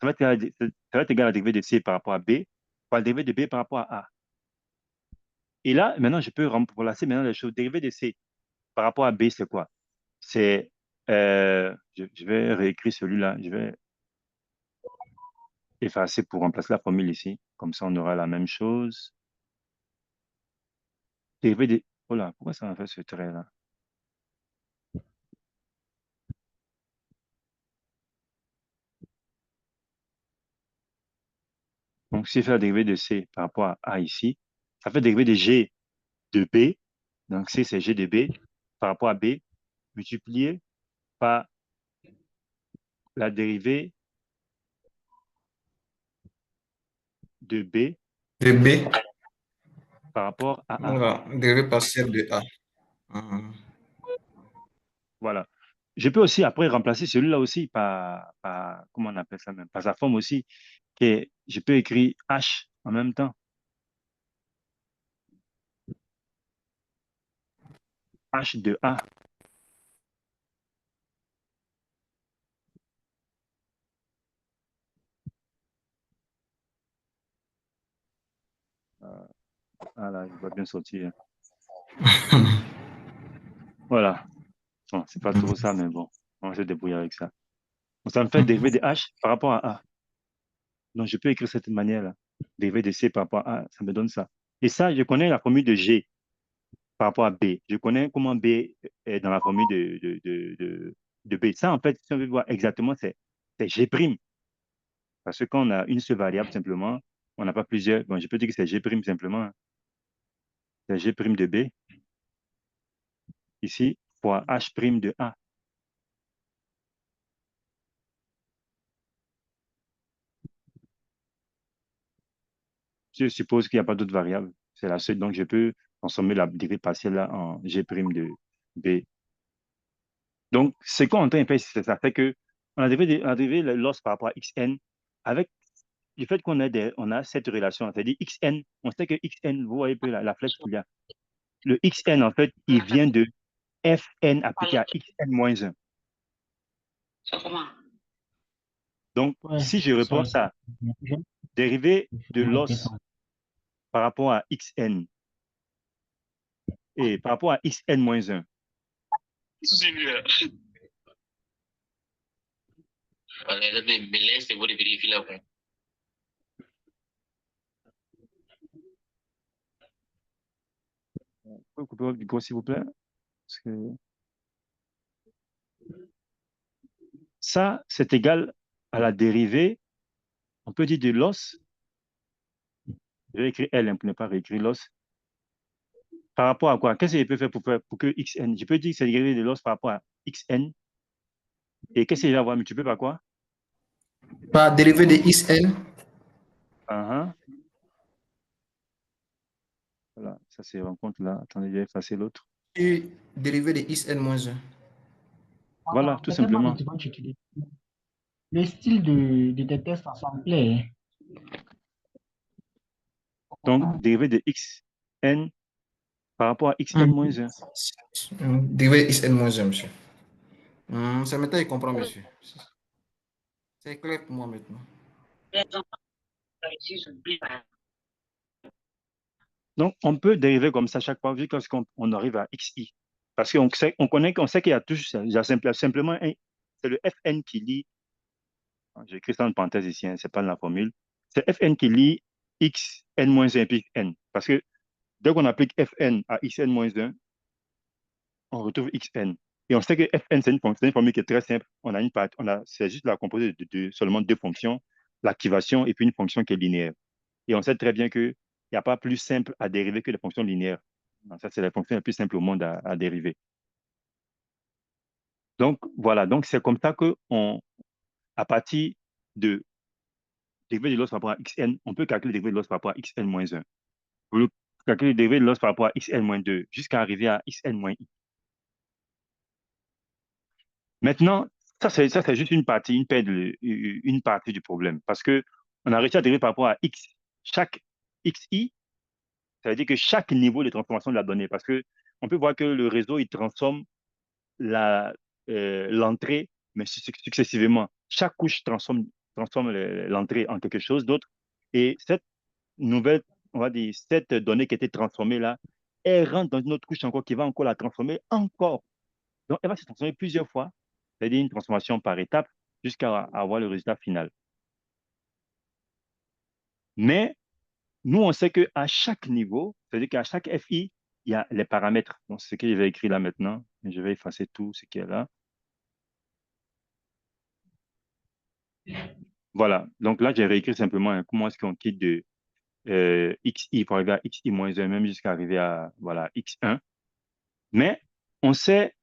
Ça va être égal à la dérivée de C par rapport à B, par la dérivée de B par rapport à A. Et là, maintenant, je peux remplacer maintenant les choses. Dérivée de C par rapport à B, c'est quoi? C'est, je vais réécrire celui-là. Je vais effacer pour remplacer la formule ici. Comme ça, on aura la même chose. Dérivée de... Oh là, pourquoi ça m'a fait ce trait-là? Donc, si je fais la dérivée de C par rapport à A ici, ça fait dérivée de G de B. Donc, C, c'est G de B par rapport à B, multiplié par la dérivée de B De B, par rapport à A. voilà, dérivée partielle de A. Mhm. Voilà. Je peux aussi après remplacer celui-là aussi comment on appelle ça même, par sa forme aussi, je peux écrire H en même temps. H de A. Ah là, il va bien sortir. Voilà. Bon, c'est pas trop ça, mais bon, on va se débrouiller avec ça. Donc, ça me fait dériver de H par rapport à A. Donc, je peux écrire de cette manière-là. Dérivé de C par rapport à A, ça me donne ça. Et ça, je connais la formule de G par rapport à B. Je connais comment B est dans la formule de B. Ça, en fait, si on veut voir exactement, c'est G'. Parce que quand on a une seule variable, simplement, on n'a pas plusieurs. Bon, je peux dire que c'est G' simplement. C'est G' de B, ici, fois H' de A. Je suppose qu'il n'y a pas d'autres variables. C'est la seule. Donc, je peux transformer la dérivée partielle là en G' de B. Donc, ce qu'on entend faire, c'est ça fait que on a dérivé le loss par rapport à Xn avec le fait on a cette relation, c'est-à-dire Xn, on sait que Xn, vous voyez un peu la flèche qu'il y a. Le Xn, en fait, il vient de Fn appliqué à Xn-1. Donc, Ouais, si je reprends ça, dérivé de loss par rapport à Xn et par rapport à Xn-1, vous pouvez couper votre micro, s'il vous plaît? Parce que ça, c'est égal à la dérivée, on peut dire de loss, je vais écrire L hein, pour ne pas réécrire loss, par rapport à quoi? Qu'est-ce que je peux faire pour que Xn? Je peux dire que c'est dérivé de loss par rapport à Xn. Et qu'est-ce que je vais avoir multiplié par quoi? Par dérivé de Xn, Uh-huh. Voilà, ça se rencontre là. Attendez, je vais effacer l'autre. sur dérivé de Xn-1. Voilà, tout Certainement, simplement. tu vas utiliser. Le style de tes tests, ça me plaît. Donc, dérivé de Xn par rapport à Hein. Xn-1. Dérivé de Xn-1, monsieur. Ça maintenant, il comprend, monsieur. C'est clair pour moi maintenant. Donc, on peut dériver comme ça chaque fois jusqu'à ce qu'on arrive à Xi. Parce qu'on sait, on sait qu'il y a toujours, il y a simplement c'est le Fn qui lie, j'ai écrit ça en parenthèse ici, hein, c'est pas dans la formule, c'est Fn qui lie Xn-1 et puis n. Parce que dès qu'on applique Fn à Xn-1, on retrouve Xn. Et on sait que Fn, c'est une formule qui est très simple. On a c'est juste la composée de seulement deux fonctions, l'activation et puis une fonction qui est linéaire. Et on sait très bien qu'il n'y a pas plus simple à dériver que les fonctions linéaires. Ça, c'est la fonction la plus simple au monde à dériver. Donc, voilà. Donc, c'est comme ça à partir de dérivé de l'os par rapport à xn, on peut calculer le dérivé de l'os par rapport à xn-1. Pour calculer le dérivé de l'os par rapport à xn-2 jusqu'à arriver à xn-i. Maintenant, ça, c'est juste une partie, une partie du problème. Parce que on a réussi à dériver par rapport à x. Chaque xi, ça veut dire que chaque niveau de transformation de la donnée, parce que on peut voir que le réseau, il transforme l'entrée, mais successivement. Chaque couche transforme l'entrée en quelque chose d'autre. Et cette nouvelle, on va dire, cette donnée qui a été transformée là, elle rentre dans une autre couche encore qui va encore la transformer encore. Donc, elle va se transformer plusieurs fois, c'est-à-dire une transformation par étape jusqu'à avoir le résultat final. Mais nous, on sait qu'à chaque niveau, c'est-à-dire qu'à chaque FI, il y a les paramètres. Donc, c'est ce que je vais écrire là maintenant. Je vais effacer tout ce qui est là. Voilà. Donc là, j'ai réécrit simplement hein, comment est-ce qu'on quitte de XI pour arriver à XI-1, même jusqu'à arriver à voilà, X1. Mais on sait,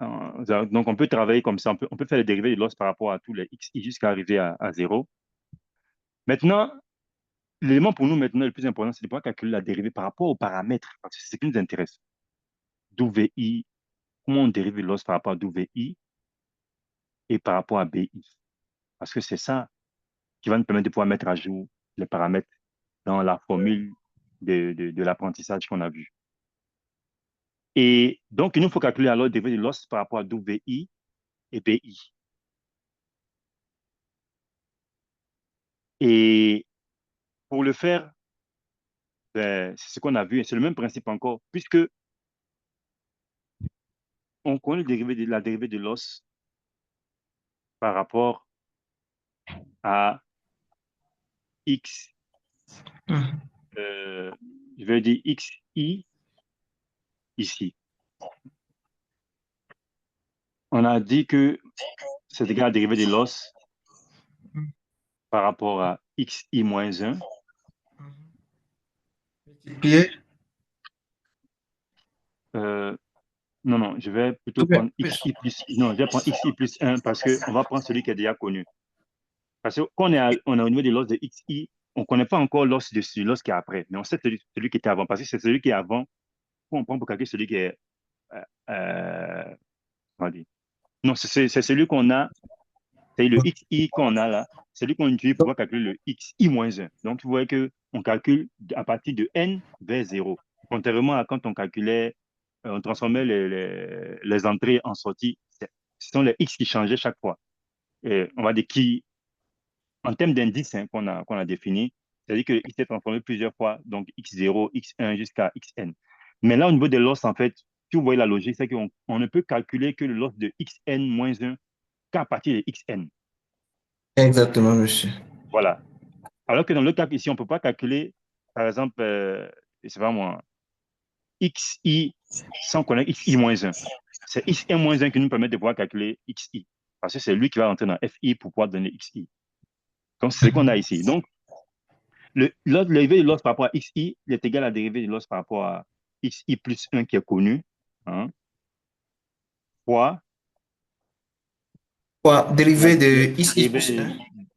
donc on peut travailler comme ça, on peut faire les dérivés de l'os par rapport à tous les XI jusqu'à arriver à 0. Maintenant, l'élément pour nous maintenant le plus important, c'est de pouvoir calculer la dérivée par rapport aux paramètres, parce que c'est ce qui nous intéresse. D'où VI, comment on dérive l'os par rapport à d'où VI et par rapport à BI. Parce que c'est ça qui va nous permettre de pouvoir mettre à jour les paramètres dans la formule de l'apprentissage qu'on a vu. Et donc, il nous faut calculer alors le dérivé de l'os par rapport à WI et BI. Et pour le faire, ben, c'est ce qu'on a vu, et c'est le même principe encore, puisque on connaît la dérivée de l'os par rapport à x, Mhm. je vais dire xi ici. On a dit que c'est égal à la dérivée de l'os par rapport à xi moins 1. Multiplié. Non, non, je vais plutôt prendre xi plus... Non, je vais prendre xi plus 1 parce qu'on va prendre celui qui est déjà connu. Parce que quand on est au niveau de l'os de xi, on ne connaît pas encore l'os de l'os qui est après, mais on sait celui qui était avant, parce que c'est celui qui est avant qu'on prend pour calculer celui qui est... on va dire. Non, c'est celui qu'on a, c'est le xi qu'on a là, c'est celui qu'on utilise pour calculer le xi moins 1. Donc, vous voyez qu'on calcule à partir de n vers 0. Contrairement à quand on calculait, on transformait les entrées en sorties, ce sont les x qui changeaient chaque fois. Et on va dire qui, en termes d'indices hein, qu'on a défini, c'est-à-dire qu'il s'est transformé plusieurs fois, donc x0, x1 jusqu'à xn. Mais là, au niveau des loss, en fait, si vous voyez la logique, c'est qu'on ne peut calculer que le loss de xn moins 1 qu'à partir de xn. Exactement, monsieur. Voilà. Alors que dans le cas ici, on ne peut pas calculer, par exemple, c'est pas moi, xi sans connaître xi moins 1. C'est xn moins 1 qui nous permet de pouvoir calculer xi. Parce que c'est lui qui va rentrer dans fi pour pouvoir donner xi. Donc, c'est ce qu'on a ici. Donc, le dérivé de l'os par rapport à xi il est égal à la dérivée de l'os par rapport à xi plus 1 qui est connu, hein, fois Quoi, la dérivé de xi plus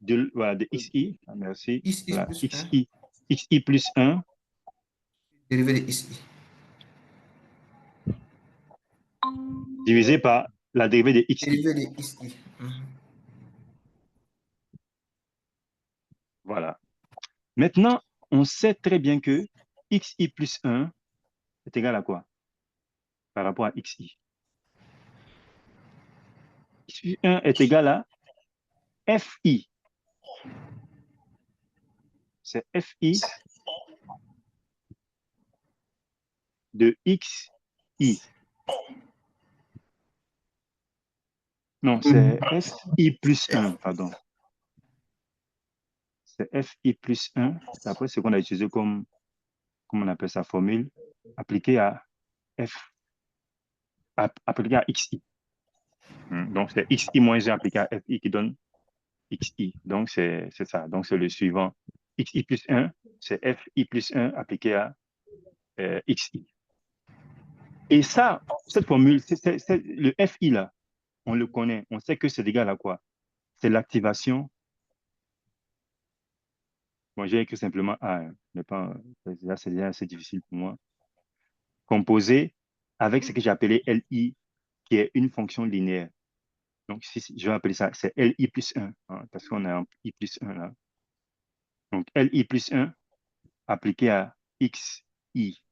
dérivée 1. voilà, de xi, ah, merci, Xi voilà, plus 1. xi plus 1 Dérivé de xi. divisé par la dérivée de xi. Dérivé de xi. Voilà. Maintenant, on sait très bien que xi plus 1 est égal à quoi par rapport à xi? X plus 1 est égal à fi. C'est fi de xi. Non, c'est fi plus 1, pardon. C'est fi plus 1. Après, ce qu'on a utilisé comme on appelle sa formule, appliquée à f, appliquée à xi. Donc, c'est xi moins 1 appliqué à fi qui donne xi. Donc, c'est ça. Donc, c'est le suivant. Xi plus 1, c'est fi plus 1 appliqué à xi. Et ça, cette formule, le fi là, on le connaît. On sait que c'est égal à quoi? C'est l'activation. Moi, j'ai écrit simplement A, hein, mais pas, c'est déjà assez difficile pour moi. Composé avec ce que j'ai appelé Li, qui est une fonction linéaire. Donc, je vais appeler ça, c'est Li plus 1, hein, parce qu'on a un I plus 1 là. Donc, Li plus 1 appliqué à xi.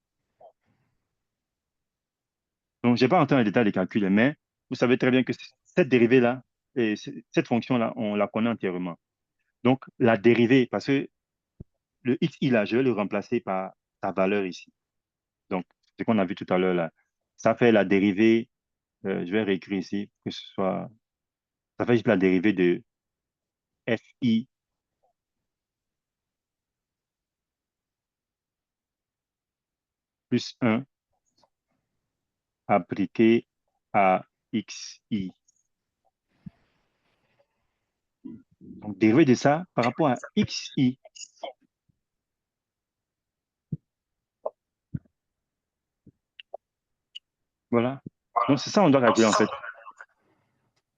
Donc, je n'ai pas entré dans les détails des calculs, mais vous savez très bien que cette dérivée-là, et cette fonction-là, on la connaît entièrement. Donc, la dérivée, parce que le xi là, je vais le remplacer par sa valeur ici. Donc, ce qu'on a vu tout à l'heure là, ça fait la dérivée, je vais réécrire ici, que ce soit, ça fait juste la dérivée de fi plus 1 appliqué à xi. Donc, dérivé de ça par rapport à xi. Voilà. Donc, c'est ça on doit calculer en fait.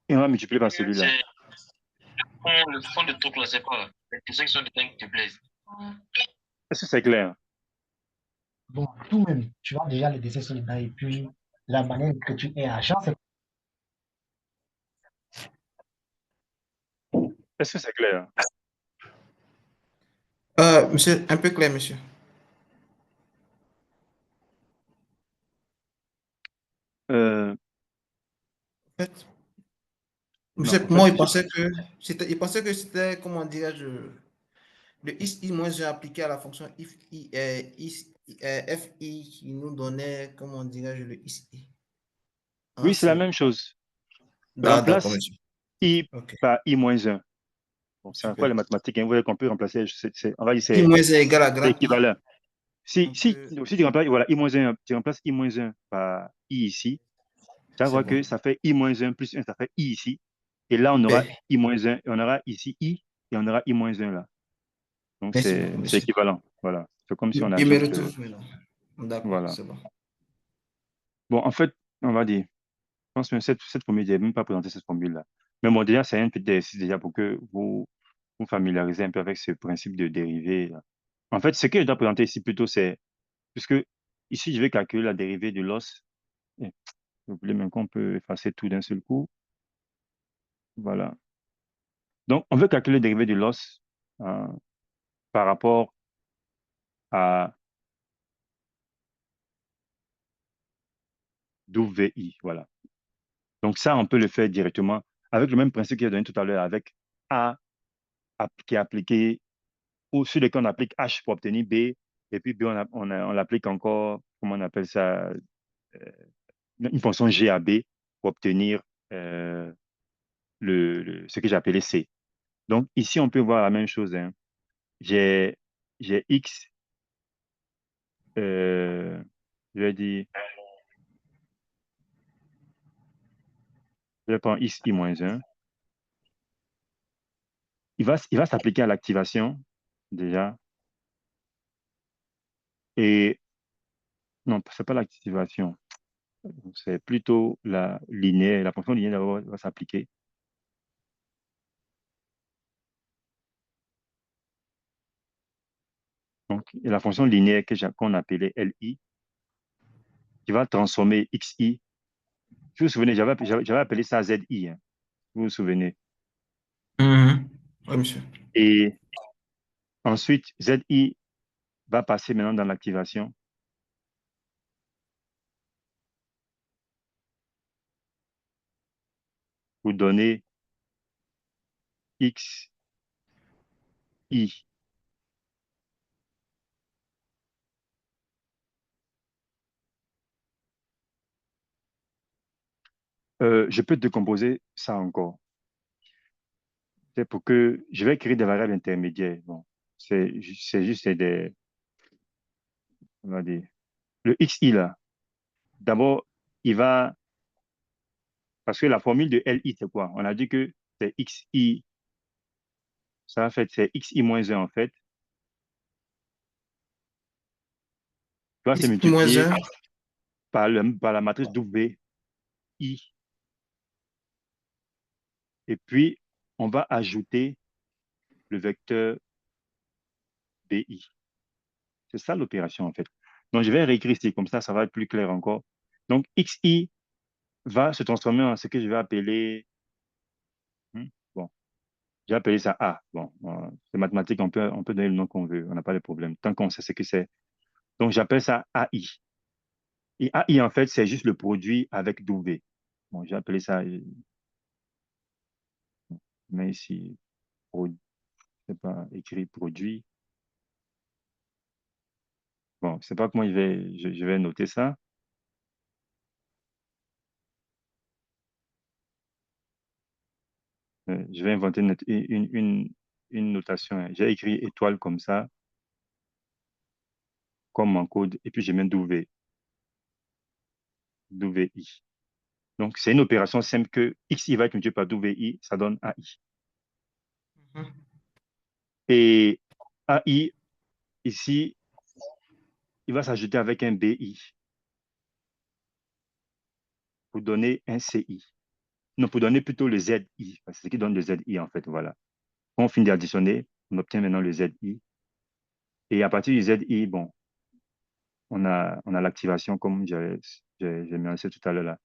Et on va multiplier par celui-là. Le fond de truc là, c'est quoi? Les questions qui sont dedans qui te plaisent. Est-ce que c'est clair? Bon, tout même, tu vois déjà les dessins sur les dents et puis la manière que tu es agent, c'est Est-ce que c'est clair? Monsieur, un peu clair, monsieur. Euh, En fait, non, monsieur, en pour fait, moi, il pensait que c'était, comment dirais-je, le i-1 appliqué à la fonction fi qui nous donnait, comment dirais-je, le i. oui, Hein, c'est la c'est... même chose. D'accord, Remplace monsieur. i Ok, par i-1. Bon, c'est encore super. les mathématiques, hein. Vous voyez qu'on peut remplacer, on va dire I c'est moins 1 égale à c'est grand I. équivalent. Si, Donc, si, si tu remplaces, voilà, i-1, tu remplaces i-1 par i ici, tu vas c'est voir bon. que ça fait i-1 plus 1, ça fait i ici. Et là, on aura Super. i-1, on aura ici i, et on aura i-1 là. Donc, Merci beaucoup, c'est monsieur. équivalent. Voilà. C'est comme si on Il me ajoute. retrouve maintenant. D'accord, Voilà. c'est bon. Bon, en fait, on va dire, je pense que cette formule, je n'ai même pas présenté cette formule-là. Mais bon, déjà, c'est un petit exercice déjà pour que vous familiarisez un peu avec ce principe de dérivée, là. En fait, ce que je dois présenter ici plutôt, c'est, puisque ici, je vais calculer la dérivée de l'os. Eh, vous voulez même qu'on peut effacer tout d'un seul coup. Voilà. Donc, on veut calculer la dérivée de l'os par rapport à WI. Voilà. Donc, ça, on peut le faire directement avec le même principe que j'ai donné tout à l'heure avec A qui est appliqué, ou sur lequel on applique H pour obtenir B, et puis B, on l'applique encore, comment on appelle ça, euh, une fonction G à B pour obtenir euh, ce que j'ai appelé C. Donc, ici, on peut voir la même chose, hein. J'ai X, euh, je vais dire, je vais prendre X I-1. Il va s'appliquer à l'activation, déjà. Et non, c'est pas l'activation. C'est plutôt la linéaire. La fonction linéaire va s'appliquer. Donc, il y a la fonction linéaire qu'on appelait LI qui va transformer XI. Vous vous souvenez, j'avais appelé ça ZI, hein. Vous vous souvenez. Mhm. Oui, monsieur. Et ensuite, ZI va passer maintenant dans l'activation pour donner XI. Je peux décomposer ça encore. C'est pour que je vais créer des variables intermédiaires. Bon, c'est juste on va dire, le XI là. D'abord, il va, parce que la formule de LI, c'est quoi? On a dit que c'est XI, ça en fait, c'est XI moins 1 en fait. Tu vois, c'est X moins multiplié 1. par la matrice WI. Et puis, on va ajouter le vecteur BI. C'est ça l'opération en fait. Donc, je vais réécrire ici, comme ça va être plus clair encore. Donc, XI va se transformer en ce que je vais appeler, bon, j'ai appelé ça A. Bon, c'est mathématique, on peut donner le nom qu'on veut, on n'a pas de problème, tant qu'on sait ce que c'est. Donc, j'appelle ça AI. Et AI, en fait, c'est juste le produit avec W. Bon, j'ai appelé ça, mais ici, c'est pas écrit produit. Bon, je sais pas comment je vais noter ça. Je vais inventer une notation, hein. J'ai écrit étoile comme ça, comme mon code, et puis je mets W, WI. Donc, c'est une opération simple que XI va être multiplié par WI, ça donne AI. Mhm. Et AI, ici, il va s'ajouter avec un BI pour donner un CI. Non, pour donner plutôt le ZI, parce que c'est ce qui donne le ZI en fait, voilà. Quand on finit d'additionner, on obtient maintenant le ZI. Et à partir du ZI, bon, on a l'activation comme j'ai mentionné tout à l'heure là.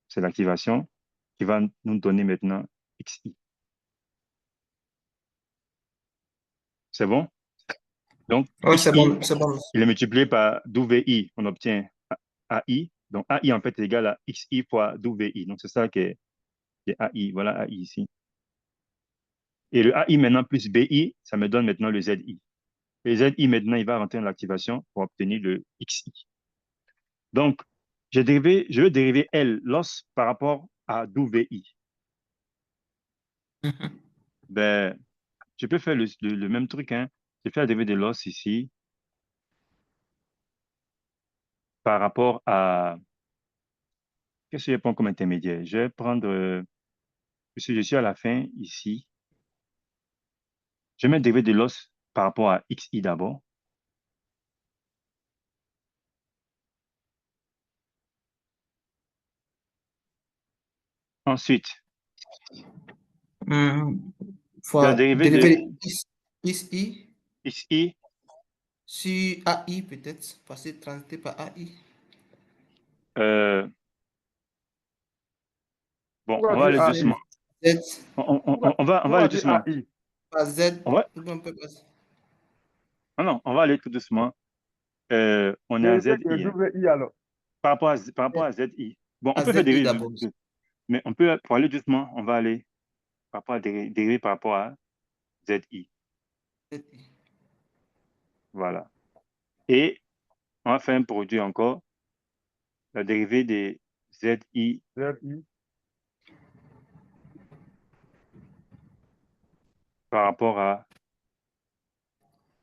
C'est l'activation qui va nous donner maintenant XI. C'est bon? Donc, Ouais, c'est XI, bon, c'est bon. il est multiplié par WI, on obtient AI. Donc, AI, en fait, est égal à XI fois WI. Donc, c'est ça qui est AI. Voilà AI ici. Et le AI maintenant plus BI, ça me donne maintenant le ZI. Et le ZI, maintenant, il va rentrer dans l'activation pour obtenir le XI. Donc, je veux dériver L loss par rapport à WI. Mhm. Ben, je peux faire le même truc, hein. Je fais la dérivée de loss ici par rapport à... Qu'est-ce que je prends comme intermédiaire? Je vais prendre... puisque je suis à la fin ici, je vais mettre dérivé de loss par rapport à XI d'abord. Ensuite, je vais Fois dériver de dériver de XI XI. sur AI peut-être, passer transiter par AI. euh, bon, Pourquoi on va dire aller AI? doucement. Z On va aller Pourquoi dire doucement. AI? par Z. On va... Ou bien on peut passer. Non, non, on va aller tout doucement. On est à Dérivé de ZI, hein. WI alors. Par rapport à ZI. Bon, on À peut faire ZI dériver, d'abord. mais on peut, pour aller doucement, on va aller par rapport à dériver par rapport à ZI. ZI. Voilà. Et on va faire un produit encore, la dérivée des ZI ZI. par rapport à,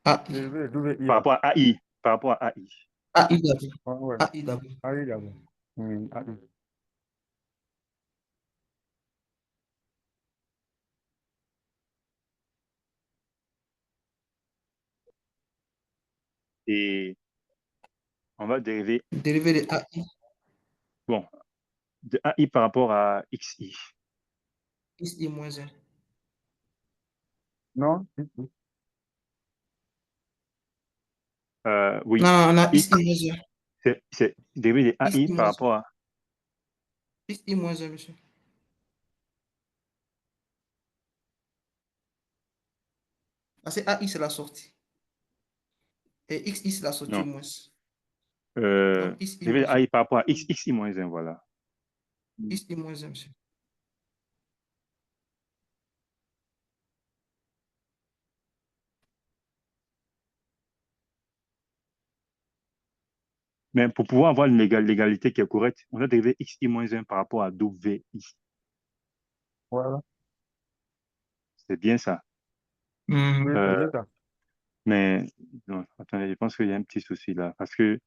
AI. Dérivé de WI par alors. rapport à AI. Par rapport à AI. AI d'abord. Ah, ouais. AI d'abord. AI d'abord. AI. Et on va dériver, Dérivé de AI. bon, de AI par rapport à XI. XI moins 1. Non? Oui, Non, on a X, XI moins 1. c'est dérivé de AI XI par moins rapport à, 1. XI moins 1, monsieur. Parce que AI, c'est la sortie. Et XI, c'est la sortie non, moins. Donc, XI dérivé de moins 1. AI par rapport à XI moins 1, voilà. XI moins 1, monsieur. Mais pour pouvoir avoir l'égalité qui est correcte, on a dérivé XI moins 1 par rapport à WI. Voilà. C'est bien ça. Oui, c'est Euh, bien ça. mais non, attendez, je pense qu'il y a un petit souci là. Parce que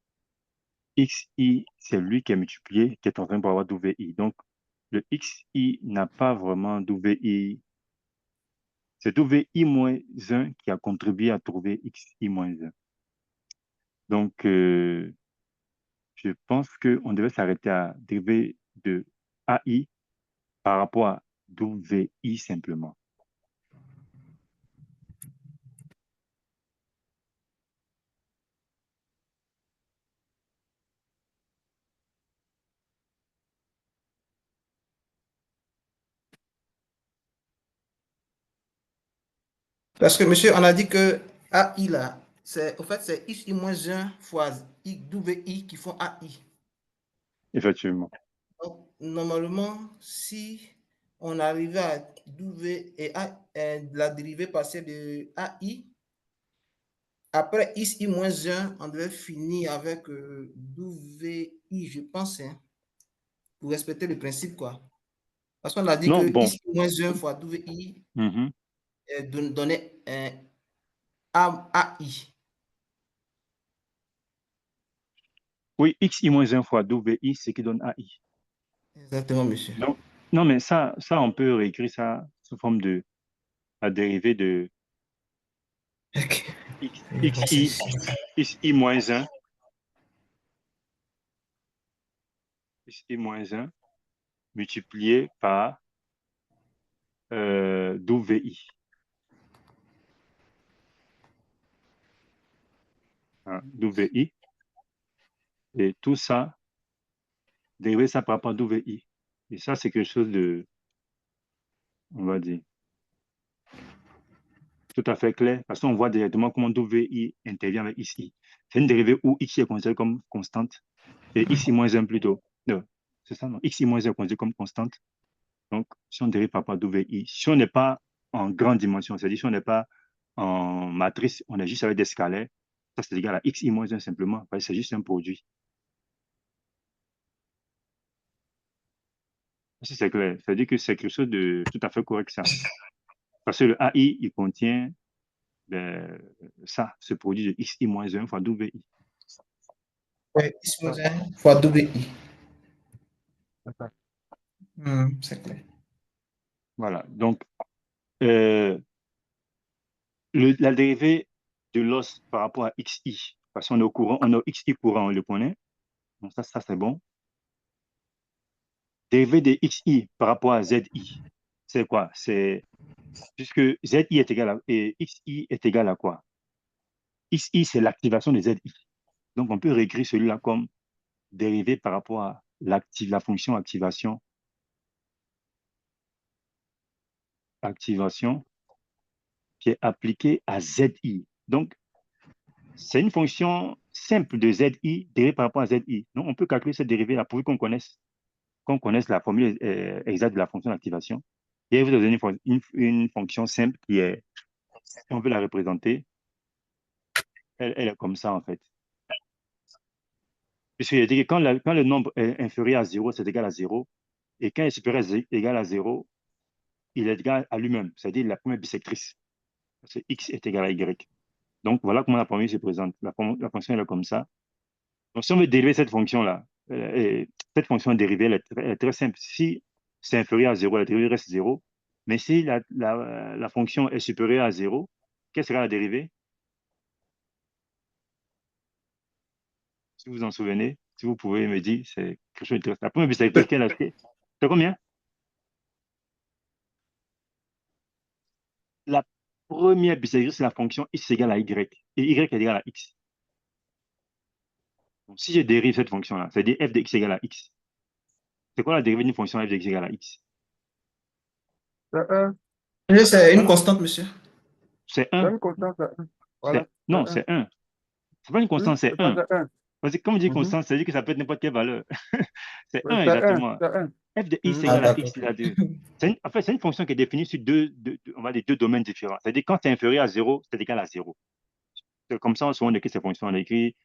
XI, c'est lui qui est multiplié, qui est en train pour avoir WI. Donc, le XI n'a pas vraiment WI. C'est WI moins 1 qui a contribué à trouver XI moins 1. Donc, je pense qu'on devait s'arrêter à dériver de AI par rapport à WI simplement. Parce que, monsieur, on a dit que AI, là, au fait, c'est XI moins 1 fois WI qui font AI. Effectivement. Donc, normalement, si on arrivait à W et la dérivée passer de AI, après XI moins 1, on devait finir avec WI, je pense, hein, pour respecter le principe, quoi. Parce qu'on a dit Non, que bon. XI moins 1 fois WI Mhm. donnait un AI. Oui, XI moins 1 fois WI, c'est qui donne AI. Exactement, monsieur. Donc, non, mais ça, on peut réécrire ça sous forme de la dérivée de Ok. XI moins 1, XI moins 1 multiplié par WI. Hein, WI. Et tout ça, dériver ça par rapport à WI. Et ça, c'est quelque chose de, on va dire, tout à fait clair, parce qu'on voit directement comment WI intervient avec ici. C'est une dérivée où X est considéré comme constante. Et xi moins 1 plutôt. Non, c'est ça, non? Xi moins 1 est considéré comme constante. Donc, si on dérive par rapport à WI, si on n'est pas en grande dimension, c'est-à-dire si on n'est pas en matrice, on est juste avec des scalaires, ça c'est égal à xi moins 1 simplement, parce que c'est juste un produit. Si c'est clair, c'est-à-dire que c'est quelque chose de tout à fait correct, ça. Parce que le AI, il contient ça, ce produit de xi moins 1 fois WI. Ouais, X moins 1 fois WI. C'est ça. C'est clair. Voilà. Donc, la dérivée de l'os par rapport à xi, parce qu'on est au courant, on a xi courant, on le connaît. Donc, ça c'est bon. Dérivée de xi par rapport à zi, c'est quoi? C'est puisque zi est égal à et xi est égal à quoi? Xi, c'est l'activation de zi. Donc, on peut réécrire celui-là comme dérivé par rapport à la fonction activation qui est appliquée à zi. Donc, c'est une fonction simple de zi dérivée par rapport à zi. Donc, on peut calculer cette dérivée-là pourvu qu'on connaisse la formule exacte de la fonction d'activation. Et vous avez une fonction simple qui est, si on veut la représenter, elle est comme ça en fait. Puisqu'il dit que quand le nombre est inférieur à 0, c'est égal à 0. Et quand il est supérieur égal à 0, il est égal à lui-même, c'est-à-dire la première bisectrice. C'est x est égal à y. Donc voilà comment la formule se présente. La fonction elle est comme ça. Donc si on veut dériver cette fonction-là, cette fonction dérivée, elle est très simple. Si c'est inférieur à 0, la dérivée reste 0. Mais si la fonction est supérieure à 0, quelle sera la dérivée? Si vous vous en souvenez, si vous pouvez me dire, c'est quelque chose d'intéressant. La première bisectrice qu'elle a fait, c'est combien? La première bisectrice, c'est la fonction x égale à y. Et y est égal à x. Donc, si je dérive cette fonction-là, c'est-à-dire f de x égale à x. C'est quoi la dérivée d'une fonction f de x égale à x? C'est 1. C'est une constante, monsieur. C'est C'est 1. une constante, c'est 1. Voilà. Non, C'est 1. c'est 1. C'est pas une Oui, constante, c'est c'est ça, 1. c'est 1. Parce que quand on dit Mhm. constante, ça veut dire que ça peut être n'importe quelle valeur. C'est Oui, 1 c'est 1. exactement. C'est 1. F de x Mhm. Ah, égale à d'accord. x égale à 2. En fait, c'est une fonction qui est définie sur on va dire deux domaines différents. C'est-à-dire quand c'est inférieur à 0, c'est égal à 0. C'est comme ça, souvent on écrit ces fonctions. On écrit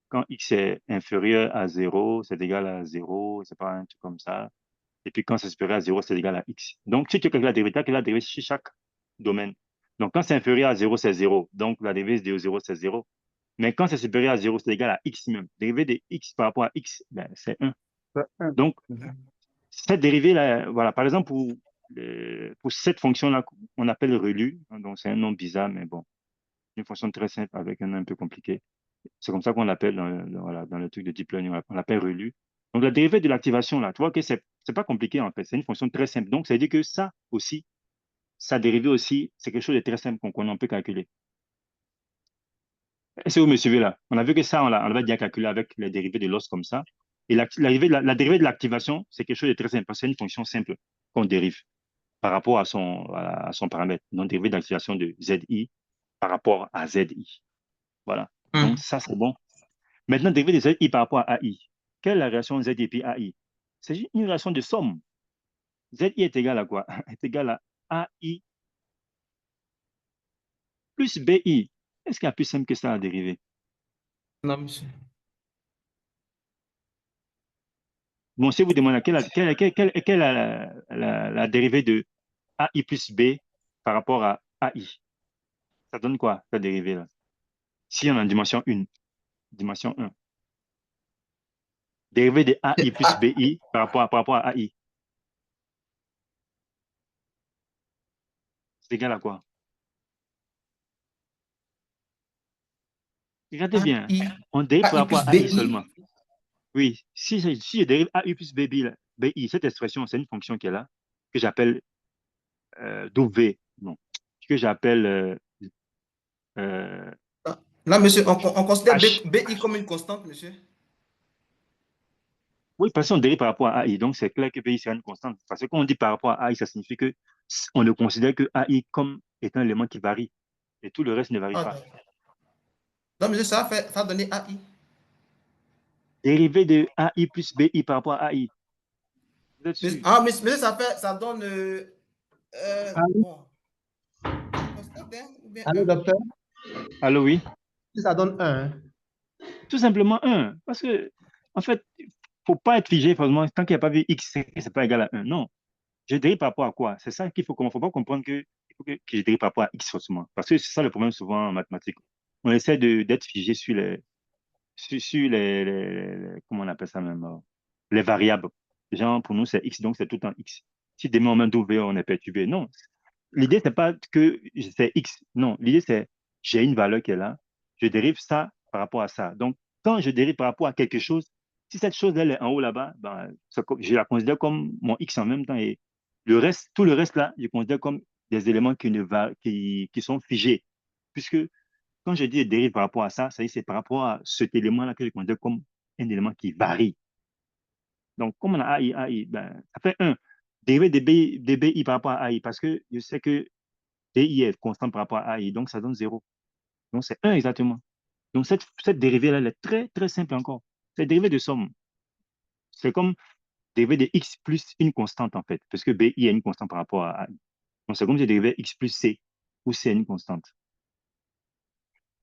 quand x est inférieur à 0, c'est égal à 0. C'est pas un truc comme ça. Et puis quand c'est supérieur à 0, c'est égal à x. Donc, si tu calcules la dérivée, tu la dérivée sur chaque domaine. Donc, quand c'est inférieur à 0, c'est 0. Donc, la dérivée de 0, c'est 0. Mais quand c'est supérieur à 0, c'est égal à x même. Dérivée de x par rapport à x, ben, c'est 1. C'est 1. Donc, Mhm. cette dérivée-là, voilà, par exemple, pour cette fonction-là, on appelle relu. Donc, c'est un nom bizarre, mais bon, une fonction très simple avec un nom un peu compliqué. C'est comme ça qu'on l'appelle voilà, dans le truc de deep learning, on l'appelle relu. Donc, la dérivée de l'activation, là, tu vois que c'est pas compliqué en fait, c'est une fonction très simple. Donc, ça veut dire que ça aussi, sa dérivée aussi, c'est quelque chose de très simple qu'on connaît, on peut calculer. Est-ce que vous me suivez là? On a vu que ça, on va bien calculer avec les dérivées de l'os comme ça. Et la dérivée de l'activation, c'est quelque chose de très simple, parce que c'est une fonction simple qu'on dérive par rapport à son paramètre. Donc, dérivée d'activation de ZI par rapport à ZI. Voilà. Donc, ça, c'est bon. Maintenant, dérivé de ZI par rapport à AI. Quelle est la relation ZI et puis AI? C'est une relation de somme. ZI est égal à quoi? Est égal à AI plus BI. Est-ce qu'il y a plus simple que ça à dériver? Non, monsieur. Bon, si vous demandez quelle est la dérivée de AI plus B par rapport à AI, ça donne quoi, la dérivée là? Si on est en dimension 1, dimension 1. Dérivée de AI plus Ah, BI par rapport à AI, c'est égal à quoi? Regardez bien, AI, on dérive par AI rapport plus à AI seulement. BI. Oui, si je dérive AI plus BI, cette expression, c'est une fonction qui est là, que j'appelle W, non, que j'appelle euh, Là, monsieur, on considère H. BI comme une constante, monsieur. Oui, parce qu'on dérive par rapport à AI, donc c'est clair que BI sera une constante. Parce que quand on dit par rapport à AI, ça signifie que on ne considère que AI comme étant un élément qui varie, et tout le reste ne varie Ah, pas. d'accord. Donc, monsieur, ça va donner AI. Dérivé de AI plus BI par rapport à AI. Vous êtes sûr? Mais ça donne. Allô, Bon, je constate, hein, ou bien allô, 1. docteur? Allô, oui? Si ça donne 1, Tout simplement 1. Parce que, en fait, il ne faut pas être figé, forcément, tant qu'il n'y a pas vu X, c'est pas égal à 1. Non. Je dérive par rapport à quoi? C'est ça qu'il faut comprendre. Il ne faut pas comprendre que je dérive par rapport à X forcément. Parce que c'est ça le problème souvent en mathématiques. On essaie d'être figé sur comment on appelle ça même, les variables. Genre, pour nous, c'est X, donc c'est tout le temps X. Si demain on met W, on est perturbé. Non. L'idée, c'est pas que c'est X. Non. L'idée, c'est j'ai une valeur qui est là. Je dérive ça par rapport à ça. Donc, quand je dérive par rapport à quelque chose, si cette chose, elle est en haut là-bas, ben, je la considère comme mon X en même temps. Et le reste, tout le reste là, je considère comme des éléments qui sont figés. Puisque quand je dis dérive par rapport à ça, c'est par rapport à cet élément-là que je considère comme un élément qui varie. Donc, comme on a AI, ben, ça fait 1. Dérivé de BI par rapport à AI, parce que je sais que BI est constant par rapport à AI, donc ça donne 0. Donc, c'est 1 exactement. Donc, cette dérivée-là, elle est très, très simple encore. C'est dérivée de somme. C'est comme dérivé de X plus une constante, en fait, parce que BI est une constante par rapport à AI. Donc, c'est comme si je dérivais X plus C, où C est une constante.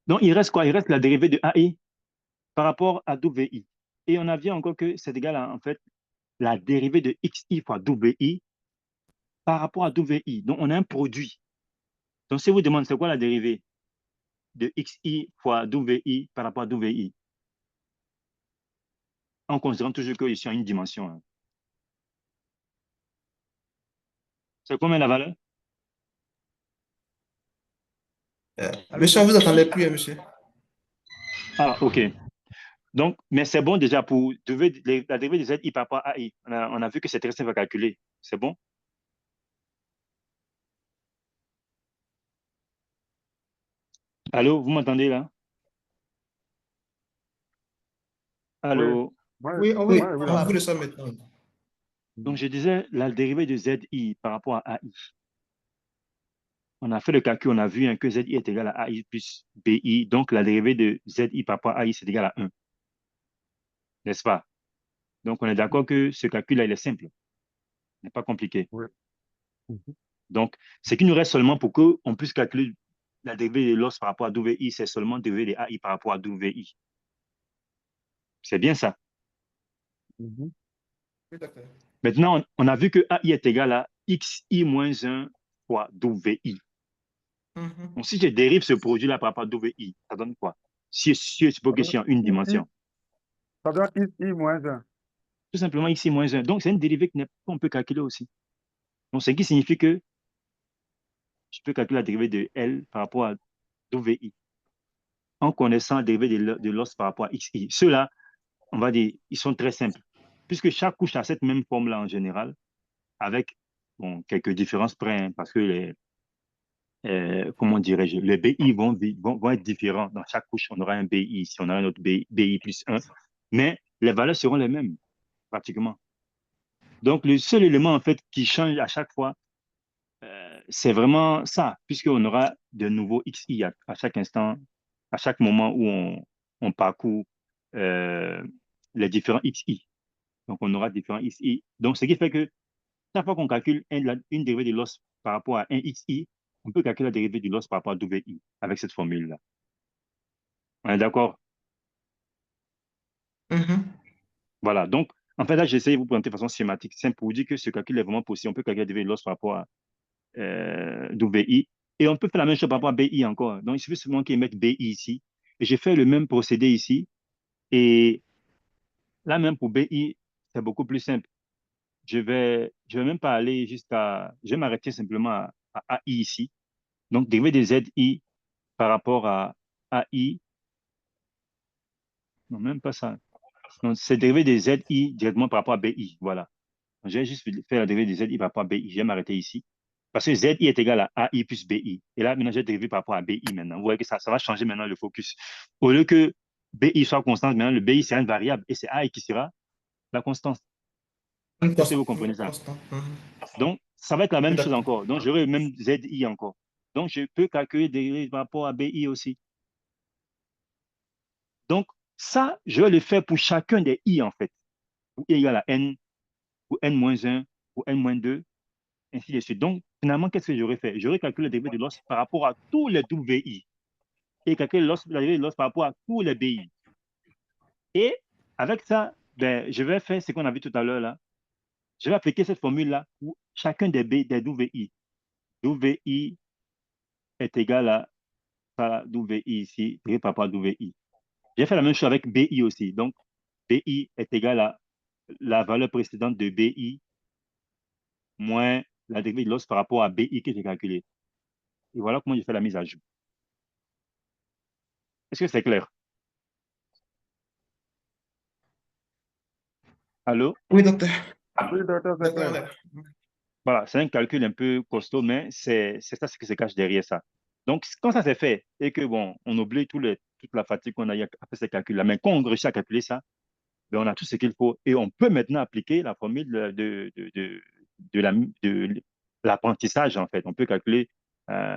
Donc, il reste quoi? Il reste la dérivée de AI par rapport à WI. Et on a vu encore que c'est égal à, en fait, la dérivée de XI fois WI par rapport à WI. Donc, on a un produit. Donc, si vous demandez c'est quoi la dérivée de XI fois WI par rapport à WI, en considérant toujours que je suis en une dimension, hein. C'est combien la valeur? Monsieur, on vous attendait plus, hein, monsieur. Ah, OK. Donc, mais c'est bon déjà pour la dérivée de ZI par rapport à AI. On a vu que c'est très simple à calculer. C'est bon? Allô, vous m'entendez là? Oui, Allô? oui, oui, on Oui, veut oui, oui. on vous savoir. le sent maintenant. Donc, je disais la dérivée de ZI par rapport à AI. On a fait le calcul, on a vu hein, que ZI est égal à AI plus BI. Donc, la dérivée de ZI par rapport à AI, c'est égal à 1. N'est-ce pas? Donc, on est d'accord que ce calcul-là, il est simple. Il n'est pas compliqué. Oui. Mhm. Donc, ce qui nous reste seulement pour qu'on puisse calculer la dérivée de l'os par rapport à WI, c'est seulement dérivée de AI par rapport à WI. C'est bien ça. Mhm. Tout à fait. Maintenant, on a vu que AI est égal à XI moins 1 fois WI. Mhm. Donc, si je dérive ce produit-là par rapport à WI, ça donne quoi? Si je suppose Ça que je donne suis en une ici, dimension. ça donne ici moins 1. Tout simplement XI moins 1. Donc, c'est une dérivée qu'on peut calculer aussi. Donc, ce qui signifie que je peux calculer la dérivée de L par rapport à WI en connaissant la dérivée de l'os par rapport à XI. Ceux-là, on va dire, ils sont très simples, puisque chaque couche a cette même forme-là en général, avec bon, quelques différences près, hein, parce que comment dirais-je, les BI vont être différents. Dans chaque couche, on aura un BI ici, on aura un autre BI plus 1, mais les valeurs seront les mêmes, pratiquement. Donc, le seul élément, en fait, qui change à chaque fois, c'est vraiment ça, puisqu'on aura de nouveaux XI à chaque instant, à chaque moment où on parcourt euh, les différents XI. Donc, on aura différents XI. Donc, ce qui fait que chaque fois qu'on calcule une dérivée de l'os par rapport à un XI, on peut calculer la dérivée de l'os par rapport à WI avec cette formule-là. On est d'accord? Mhm. Voilà. Donc, en fait, là, j'essaie de vous présenter de façon schématique, simple pour vous dire que ce calcul est vraiment possible. On peut calculer la dérivée de l'os par rapport à WI. Et on peut faire la même chose par rapport à BI encore. Donc, il suffit seulement qu'ils mettent BI ici. Et j'ai fait le même procédé ici. Et là, même pour BI, c'est beaucoup plus simple. Je vais même pas aller jusqu'à, je vais m'arrêter simplement à AI ici. Donc, dérivé de ZI par rapport à AI, non, même pas ça. Donc, c'est dérivé de ZI directement par rapport à BI. Voilà. Je vais juste faire la dérivée de ZI par rapport à BI. Je vais m'arrêter ici. Parce que ZI est égal à AI plus BI. Et là, maintenant, j'ai dérivé par rapport à BI maintenant. Vous voyez que ça va changer maintenant le focus. Au lieu que BI soit constante, maintenant, le BI, c'est une variable et c'est AI qui sera la constante. Une Est-ce que vous constante. comprenez Une ça? constante. Mhm. Donc, ça va être la Tout même à chose fait. encore. Donc, j'aurai même ZI encore. Donc, je peux calculer des dérivées par rapport à BI aussi. Donc, Ça, je vais le faire pour chacun des i, en fait. Pour i égale à n, pour n-1, pour n-2, ainsi de suite. Donc, finalement, qu'est-ce que j'aurais fait? J'aurais calculé le dérivé de l'os par rapport à tous les wi et calculé la dérivé de l'os par rapport à tous les bi. Et avec ça, ben, je vais faire ce qu'on a vu tout à l'heure là. Je vais appliquer cette formule-là pour chacun des wi. Wi est égal à ça, wi ici, divisé par rapport à wi. J'ai fait la même chose avec bi aussi. Donc, bi est égal à la valeur précédente de bi moins la dérivée de l'os par rapport à bi que j'ai calculé. Et voilà comment je fais la mise à jour. Est-ce que c'est clair? Allô? Oui, docteur. Oui, docteur, c'est Docteur clair. André. Voilà, c'est un calcul un peu costaud, mais c'est ça ce qui se cache derrière ça. Donc, quand ça s'est fait et que, bon, on oublie toute la fatigue qu'on a eu à faire ces calculs-là, mais quand on réussit à calculer ça, ben, on a tout ce qu'il faut et on peut maintenant appliquer la formule de l'apprentissage, en fait. On peut calculer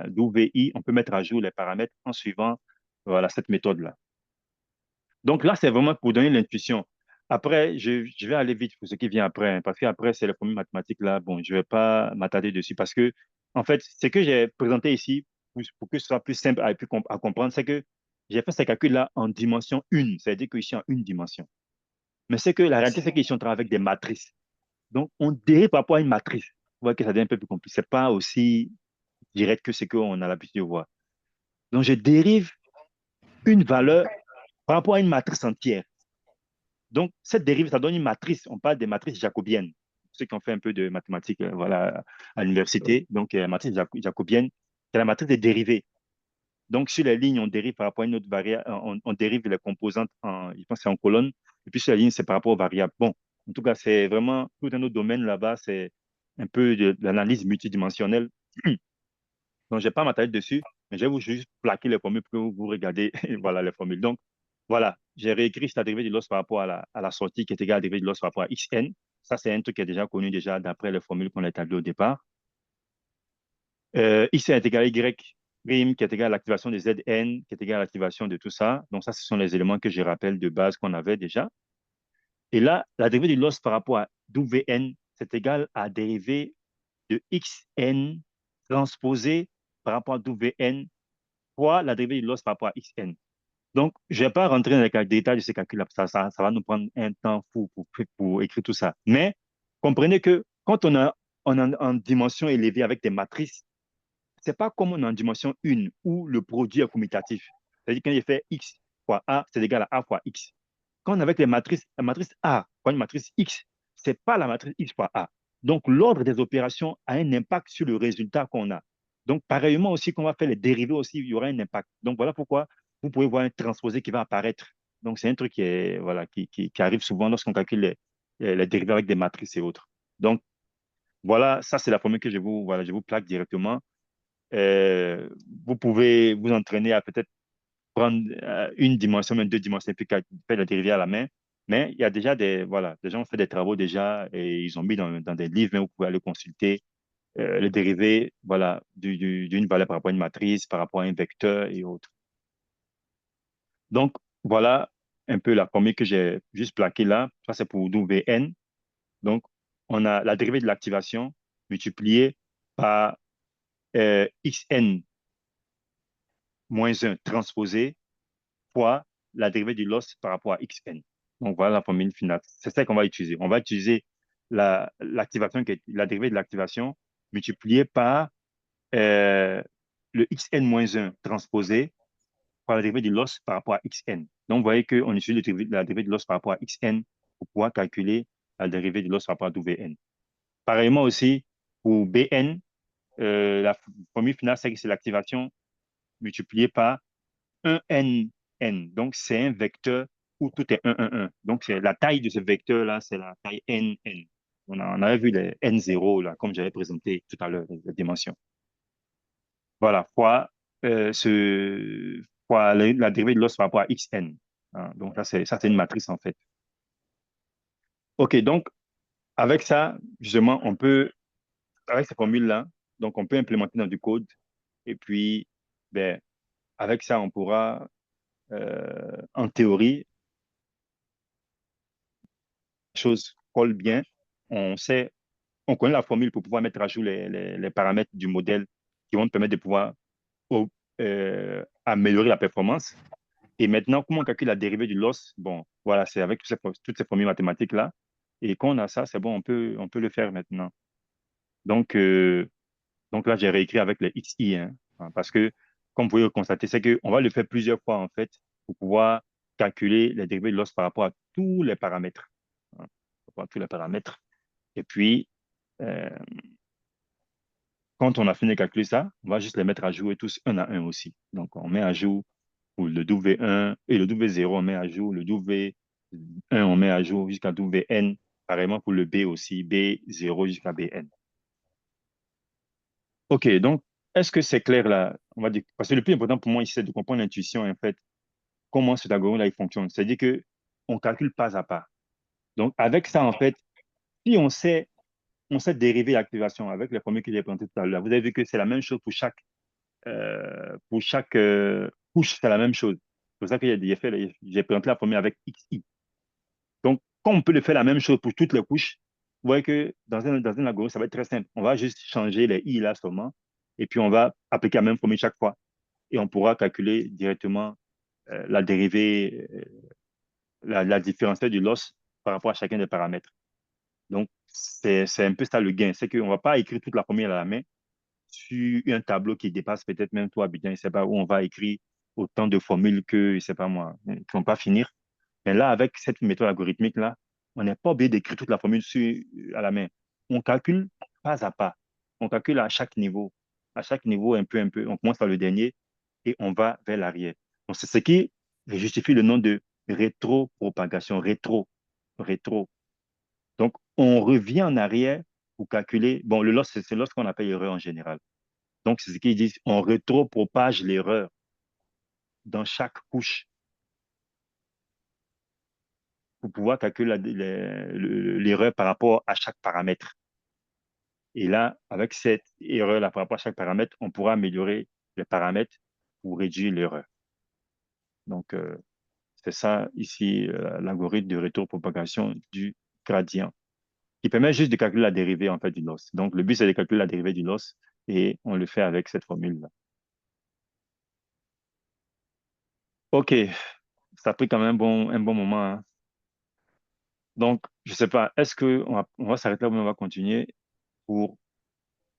d'OVI, on peut mettre à jour les paramètres en suivant voilà, cette méthode-là. Donc là, c'est vraiment pour donner l'intuition. Après, je vais aller vite pour ce qui vient après, hein, parce qu'après, c'est les formules mathématiques là. Bon, je ne vais pas m'attarder dessus parce que, en fait, ce que j'ai présenté ici, pour que ce soit plus simple à comprendre, c'est que j'ai fait ces calculs-là en dimension 1, c'est-à-dire que je suis en une dimension. Mais c'est que la réalité, c'est qu'ils sont avec des matrices. Donc, on dérive par rapport à une matrice. Vous voyez que ça devient un peu plus compliqué. Ce n'est pas aussi direct que ce qu'on a l'habitude de voir. Donc, je dérive une valeur par rapport à une matrice entière. Donc, cette dérive, ça donne une matrice. On parle des matrices jacobiennes. Ceux qui ont fait un peu de mathématiques voilà, à l'université, donc la matrice jacobienne, c'est la matrice des dérivées. Donc, sur les lignes, on dérive par rapport à une autre variable, on dérive les composantes, je pense que c'est en colonne, et puis sur la ligne, c'est par rapport aux variables. Bon, en tout cas, c'est vraiment tout un autre domaine là-bas, c'est un peu de l'analyse multidimensionnelle. Donc, je ne vais pas m'attarder dessus, mais je vais vous juste plaquer les formules pour que vous regardez voilà, les formules. Donc, voilà, j'ai réécrit la dérivée de l'os par rapport à la sortie qui est égale à la dérivée de l'os par rapport à xn. Ça, c'est un truc qui est déjà connu déjà d'après les formules qu'on a établies au départ. Xn est égal à y prime qui est égal à l'activation de Zn, qui est égal à l'activation de tout ça. Donc, ça, ce sont les éléments que je rappelle de base qu'on avait déjà. Et là, la dérivée de l'os par rapport à Vn, c'est égal à la dérivée de xn transposé par rapport à Vn fois la dérivée de l'os par rapport à xn. Donc, je ne vais pas rentrer dans les détails de ces calculs-là, ça va nous prendre un temps fou pour écrire tout ça. Mais comprenez que quand on a en dimension élevée avec des matrices, c'est pas comme on est en dimension 1 où le produit est commutatif. C'est-à-dire quand il fait x fois a, c'est égal à a fois x. Quand on est avec les matrices, la matrice A fois une matrice x, c'est pas la matrice x fois a. Donc, l'ordre des opérations a un impact sur le résultat qu'on a. Donc, pareillement aussi, quand on va faire les dérivés aussi, il y aura un impact. Donc, voilà pourquoi vous pouvez voir un transposé qui va apparaître. Donc, c'est un truc qui, est, voilà, qui arrive souvent lorsqu'on calcule les dérivés avec des matrices et autres. Donc, voilà, ça, c'est la formule que voilà, je vous plaque directement. Euh, vous pouvez vous entraîner à peut-être prendre une dimension, même deux dimensions, et puis faire la dérivée à la main. Mais il y a déjà voilà, des gens ont fait des travaux déjà et ils ont mis dans des livres, mais vous pouvez aller consulter les dérivés, voilà, d'une valeur par rapport à une matrice, par rapport à un vecteur et autres. Donc, voilà un peu la formule que j'ai juste plaquée là. Ça, c'est pour Vn. Donc, on a la dérivée de l'activation multipliée par xn moins 1 transposé fois la dérivée du loss par rapport à xn. Donc, voilà la formule finale. C'est ça qu'on va utiliser. On va utiliser l'activation, la dérivée de l'activation multipliée par euh, le xn-1 transposé par la dérivée du loss par rapport à xn. Donc, vous voyez qu'on utilise la dérivée du loss par rapport à xn pour pouvoir calculer la dérivée du loss par rapport à Vn. Pareillement aussi, pour Bn, la formule finale, c'est que c'est l'activation multipliée par 1n. Donc, c'est un vecteur où tout est 1, 1, 1. Donc, c'est la taille de ce vecteur-là, c'est la taille n. On avait vu les n0, là, comme j'avais présenté tout à l'heure, les dimensions. Voilà, fois la dérivée de l'os par rapport à xn. Hein, donc, ça, c'est une matrice, en fait. OK, donc, avec ça, justement, avec ces formules-là, donc, on peut implémenter dans du code. Et puis, ben, avec ça, on pourra, en théorie, choses collent bien, on sait, on connaît la formule pour pouvoir mettre à jour les paramètres du modèle qui vont nous permettre de pouvoir oh, améliorer la performance. Et maintenant, comment on calcule la dérivée du loss? Bon, voilà, c'est avec toutes ces formules mathématiques-là. Et quand on a ça, c'est bon, on peut le faire maintenant. Donc, donc là, j'ai réécrit avec les XI, hein, parce que, comme vous pouvez le constater, c'est qu'on va le faire plusieurs fois, en fait, pour pouvoir calculer les dérivées de loss par rapport à tous les paramètres. Par rapport à tous les paramètres. Et puis, euh, quand on a fini de calculer ça, on va juste les mettre à jour et tous un à un aussi. Donc, on met à jour pour le W1 et le W0, on met à jour. Le W1, on met à jour jusqu'à WN. Pareillement pour le B aussi, B0 jusqu'à BN. OK, donc, est-ce que c'est clair là? On va dire, parce que le plus important pour moi ici, c'est de comprendre l'intuition, en fait, comment cet algorithme-là il fonctionne. C'est-à-dire que on calcule pas à pas. Donc, avec ça, en fait, si on sait dériver l'activation avec les formules que j'ai présentées tout à l'heure, vous avez vu que c'est la même chose pour chaque couche, c'est la même chose. C'est pour ça que j'ai présenté la formule avec XI. Donc, comme on peut le faire la même chose pour toutes les couches, vous voyez que dans un algorithme, ça va être très simple. On va juste changer les i là seulement, et puis on va appliquer la même formule chaque fois, et on pourra calculer directement la dérivée, la différentielle du loss par rapport à chacun des paramètres. Donc, c'est un peu ça le gain. C'est qu'on ne va pas écrire toute la formule à la main sur un tableau qui dépasse peut-être même 3 bulletins, je ne sais pas, où on va écrire autant de formules que, je ne sais pas moi, qui ne vont pas finir. Mais là, avec cette méthode algorithmique-là, on n'est pas obligé d'écrire toute la formule à la main. On calcule pas à pas. On calcule à chaque niveau. À chaque niveau, un peu. On commence par le dernier et on va vers l'arrière. Donc, c'est ce qui justifie le nom de rétropropagation. Rétro. Donc, on revient en arrière pour calculer. Bon, le loss, c'est lorsqu'on appelle erreur en général. Donc, c'est ce qu'ils disent. On rétropropage l'erreur dans chaque couche pour pouvoir calculer l'erreur par rapport à chaque paramètre. Et là, avec cette erreur-là par rapport à chaque paramètre, on pourra améliorer les paramètres pour réduire l'erreur. Donc, c'est ça ici, l'algorithme de rétropropagation du gradient, qui permet juste de calculer la dérivée en fait du loss. Donc, le but, c'est de calculer la dérivée du loss et on le fait avec cette formule-là. OK, ça a pris quand même un bon moment, hein. Donc, je ne sais pas, est-ce qu'on va s'arrêter là ou on va continuer pour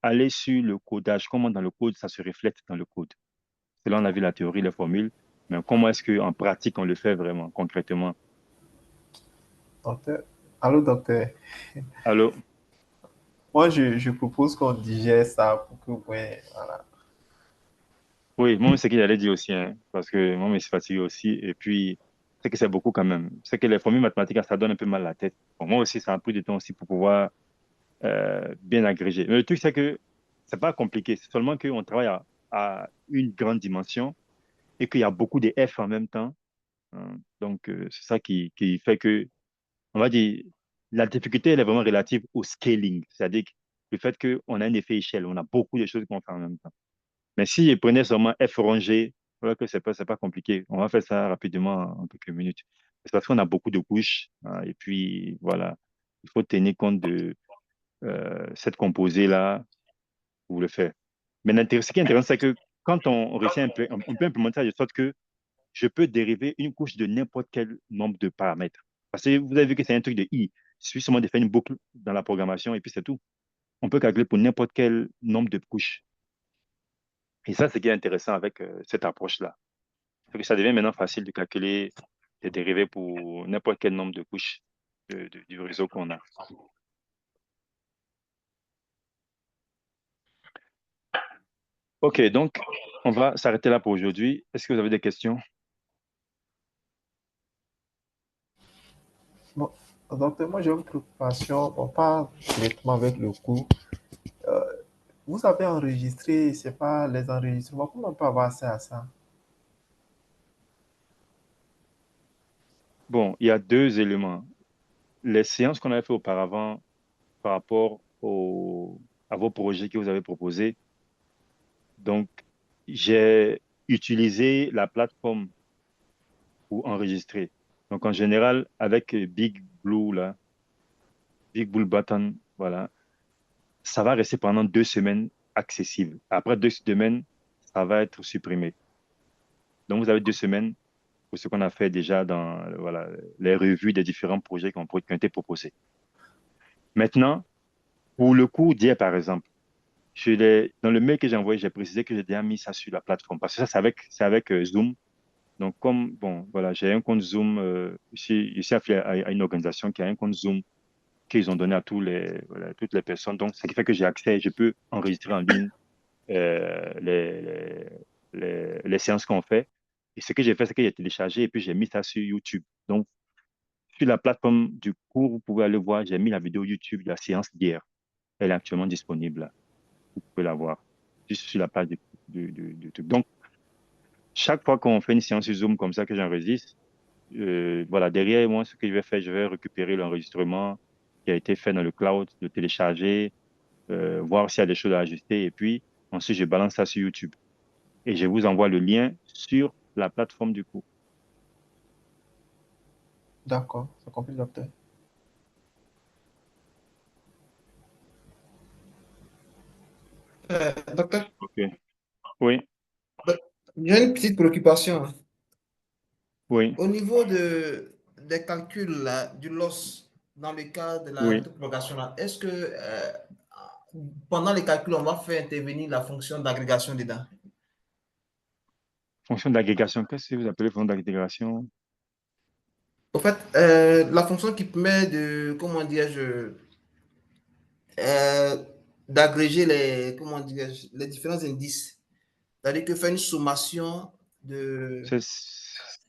aller sur le codage, comment dans le code ça se reflète dans le code. C'est là on a vu la théorie, les formules, mais comment est-ce qu'en pratique on le fait vraiment, concrètement? Docteur, allô, docteur. Allô? Moi, je propose qu'on digère ça pour que, ouais, voilà. Oui, moi, c'est ce qu'il allait dire aussi, hein, parce que moi, je suis fatigué aussi, et puis, c'est que c'est beaucoup quand même. C'est que les formules mathématiques, ça donne un peu mal à la tête. Bon, moi aussi, ça a pris du temps aussi pour pouvoir bien agréger. Mais le truc, c'est que c'est pas compliqué, c'est seulement qu'on travaille à une grande dimension et qu'il y a beaucoup de F en même temps, hein. Donc, c'est ça qui fait que, on va dire, la difficulté, elle est vraiment relative au scaling, c'est-à-dire le fait qu'on a un effet échelle, on a beaucoup de choses qu'on fait en même temps. Mais si je prenais seulement F rongé, voilà que c'est pas compliqué. On va faire ça rapidement en quelques minutes. C'est parce qu'on a beaucoup de couches, hein, et puis voilà, il faut tenir compte de cette composée-là pour le faire. Mais ce qui est intéressant, c'est que quand on réussit on peut implémenter ça de sorte que je peux dériver une couche de n'importe quel nombre de paramètres. Parce que vous avez vu que c'est un truc de i. Il suffit seulement de faire une boucle dans la programmation et puis c'est tout. On peut calculer pour n'importe quel nombre de couches. Et ça, c'est ce qui est intéressant avec cette approche-là. C'est que ça devient maintenant facile de calculer des dérivés pour n'importe quel nombre de couches du réseau qu'on a. OK, donc on va s'arrêter là pour aujourd'hui. Est-ce que vous avez des questions? Bon, docteur, moi, j'ai une préoccupation. On part directement avec le cours. Euh, vous avez enregistré, c'est pas les enregistrements. Comment on peut avoir accès à ça? Bon, il y a deux éléments. Les séances qu'on avait fait auparavant par rapport à vos projets que vous avez proposés. Donc, j'ai utilisé la plateforme pour enregistrer. Donc, en général, avec Big Blue, là, Big Bull Button, voilà. Ça va rester pendant 2 semaines accessible. Après 2 semaines, ça va être supprimé. Donc, vous avez 2 semaines pour ce qu'on a fait déjà dans voilà, les revues des différents projets qui ont été proposés. Maintenant, pour le cours d'hier, par exemple, dans le mail que j'ai envoyé, j'ai précisé que j'ai déjà mis ça sur la plateforme parce que ça, c'est avec Zoom. Donc, comme, bon, voilà, j'ai un compte Zoom, ici affilié à une organisation qui a un compte Zoom qu'ils ont donné à voilà, toutes les personnes. Donc, ce qui fait que j'ai accès, je peux enregistrer en ligne euh, les, les, les séances qu'on fait. Et ce que j'ai fait, c'est que j'ai téléchargé et puis j'ai mis ça sur YouTube. Donc, sur la plateforme du cours, vous pouvez aller voir, j'ai mis la vidéo YouTube de la séance d'hier. Elle est actuellement disponible là. Vous pouvez la voir juste sur la page du truc. Donc, chaque fois qu'on fait une séance sur Zoom comme ça que j'enregistre, voilà, derrière moi, ce que je vais faire, je vais récupérer l'enregistrement qui a été fait dans le cloud, le télécharger, voir s'il y a des choses à ajuster et puis ensuite je balance ça sur YouTube et je vous envoie le lien sur la plateforme du cours. D'accord, c'est compris, docteur. Docteur, OK. Oui, j'ai une petite préoccupation. oui, Au niveau des calculs là, du loss dans le cas de la oui. propagation, là, est-ce que pendant les calculs, on va faire intervenir la fonction d'agrégation dedans? Fonction d'agrégation, qu'est-ce que vous appelez fonction d'agrégation? En fait, la fonction qui permet de, comment dirais-je, euh, d'agréger comment dirais-je, les différents indices. C'est-à-dire que faire une sommation de... C'est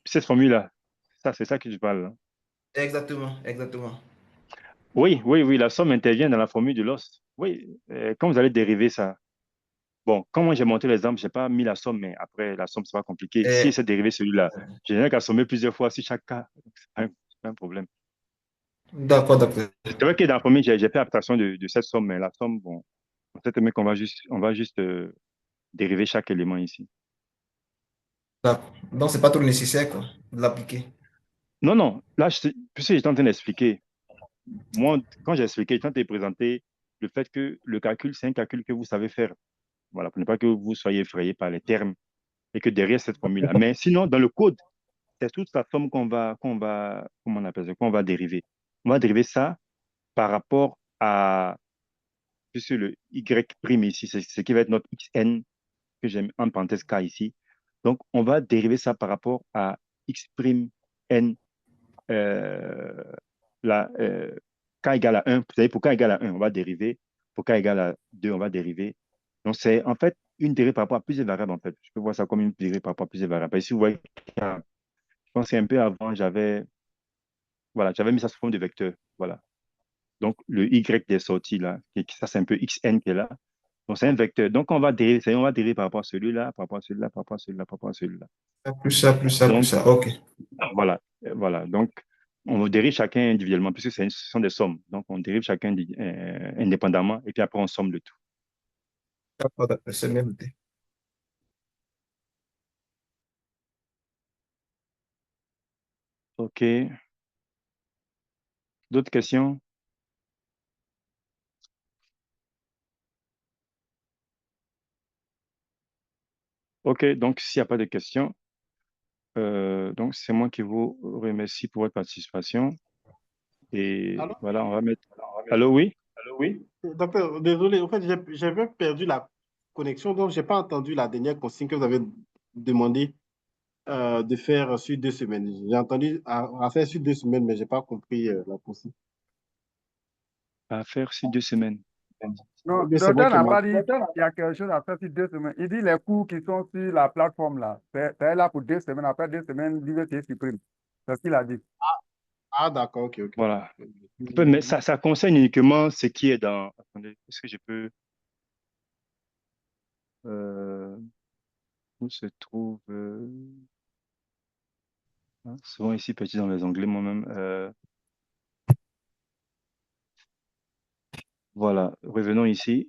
cette formule-là. Ça, c'est ça que je parle, là. Exactement, exactement. Oui, oui, oui, la somme intervient dans la formule de l'os. Oui, quand vous allez dériver ça, bon, comme moi j'ai monté l'exemple, j'ai pas mis la somme, mais après, la somme, c'est pas compliqué. Si Et- c'est dérivé celui-là, je n'ai qu'à sommer plusieurs fois sur chaque cas. C'est pas un problème. D'accord, d'accord. C'est vrai que dans la première, j'ai fait abstraction de cette somme, mais la somme, bon, peut-être même qu'on va juste dériver chaque élément ici. D'accord. Donc, c'est pas trop nécessaire, quoi, de l'appliquer. Non, non, là, puisque j'étais en train d'expliquer, moi, quand j'ai expliqué, j'étais en train de présenter le fait que le calcul, c'est un calcul que vous savez faire. Voilà, pour ne pas que vous soyez effrayé par les termes et que derrière cette formule-là. Mais sinon, dans le code, c'est toute la somme comment on appelle ça, qu'on va dériver. On va dériver ça par rapport à, puisque le Y' ici, c'est ce qui va être notre Xn, que j'ai mis en parenthèse K ici. Donc, on va dériver ça par rapport à X', N, euh, K égale à 1. Vous savez, pour K égale à 1, on va dériver. Pour K égale à 2, on va dériver. Donc, c'est en fait une dérivée par rapport à plusieurs variables, en fait. Je peux voir ça comme une dérivée par rapport à plusieurs variables. Ici, vous voyez, je pense qu'un peu avant, j'avais mis ça sous forme de vecteur. Voilà. Donc, le Y des sorties, là, ça, c'est un peu Xn qui est là. Donc, c'est un vecteur. Donc, on va dériver par rapport à celui-là, par rapport à celui-là, par rapport à celui-là, par rapport à celui-là. Plus ça, plus ça, plus Donc, ça. OK. voilà. Voilà. Donc, on dérive chacun individuellement, puisque ce sont des sommes. Donc, on dérive chacun indépendamment, et puis après, on somme le tout. D'accord, d'accord. C'est bien noté. OK. D'autres questions? OK. Donc, s'il n'y a pas de questions, donc c'est moi qui vous remercie pour votre participation. Et Alors, voilà, on va mettre. Allô, oui? oui. Docteur, désolé, en fait, j'avais perdu la connexion, donc je n'ai pas entendu la dernière consigne que vous avez demandé de faire sur 2 semaines. J'ai entendu à faire sur 2 semaines, mais je n'ai pas compris la consigne. À faire sur 2 semaines. Non, Mais c'est bon docteur pour n'a moi. pas dit qu'il y a quelque chose à faire sur 2 semaines. Il dit les cours qui sont sur la plateforme là, c'est là pour 2 semaines. Après 2 semaines, l'université supprime. C'est ce qu'il a dit. Ah, d'accord, ok, ok. Voilà. Mais ça concerne uniquement ce qui est dans. Attendez, est-ce que je peux. euh, Où se trouve. Souvent ici, petit dans les onglets, moi-même. Voilà. Revenons ici.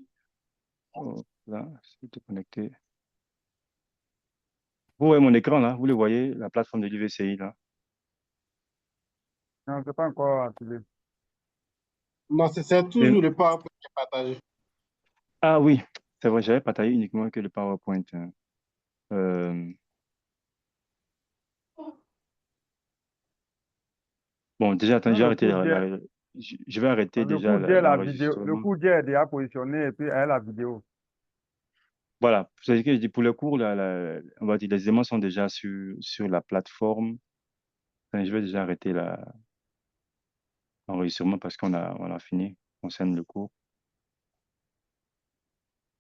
Oh, là, c'est tout connecté. Vous voyez mon écran là? Vous le voyez, la plateforme de l'UVCI là? Non, c'est pas encore activé. Non, c'est Et- toujours le PowerPoint qui est partagé. ah oui, c'est vrai, j'avais partagé uniquement que le PowerPoint, hein. Euh, bon, déjà, attends, Non, j'ai le arrêté coup d'hier, je vais arrêter le déjà coup d'hier, la vidéo, le l'enregistrement. coup d'hier est déjà positionné et puis elle, la vidéo. Voilà, c'est ce que je dis pour le cours, on va dire, les éléments sont déjà sur la plateforme. Enfin, je vais déjà arrêter l'enregistrement parce on a fini concernant le cours.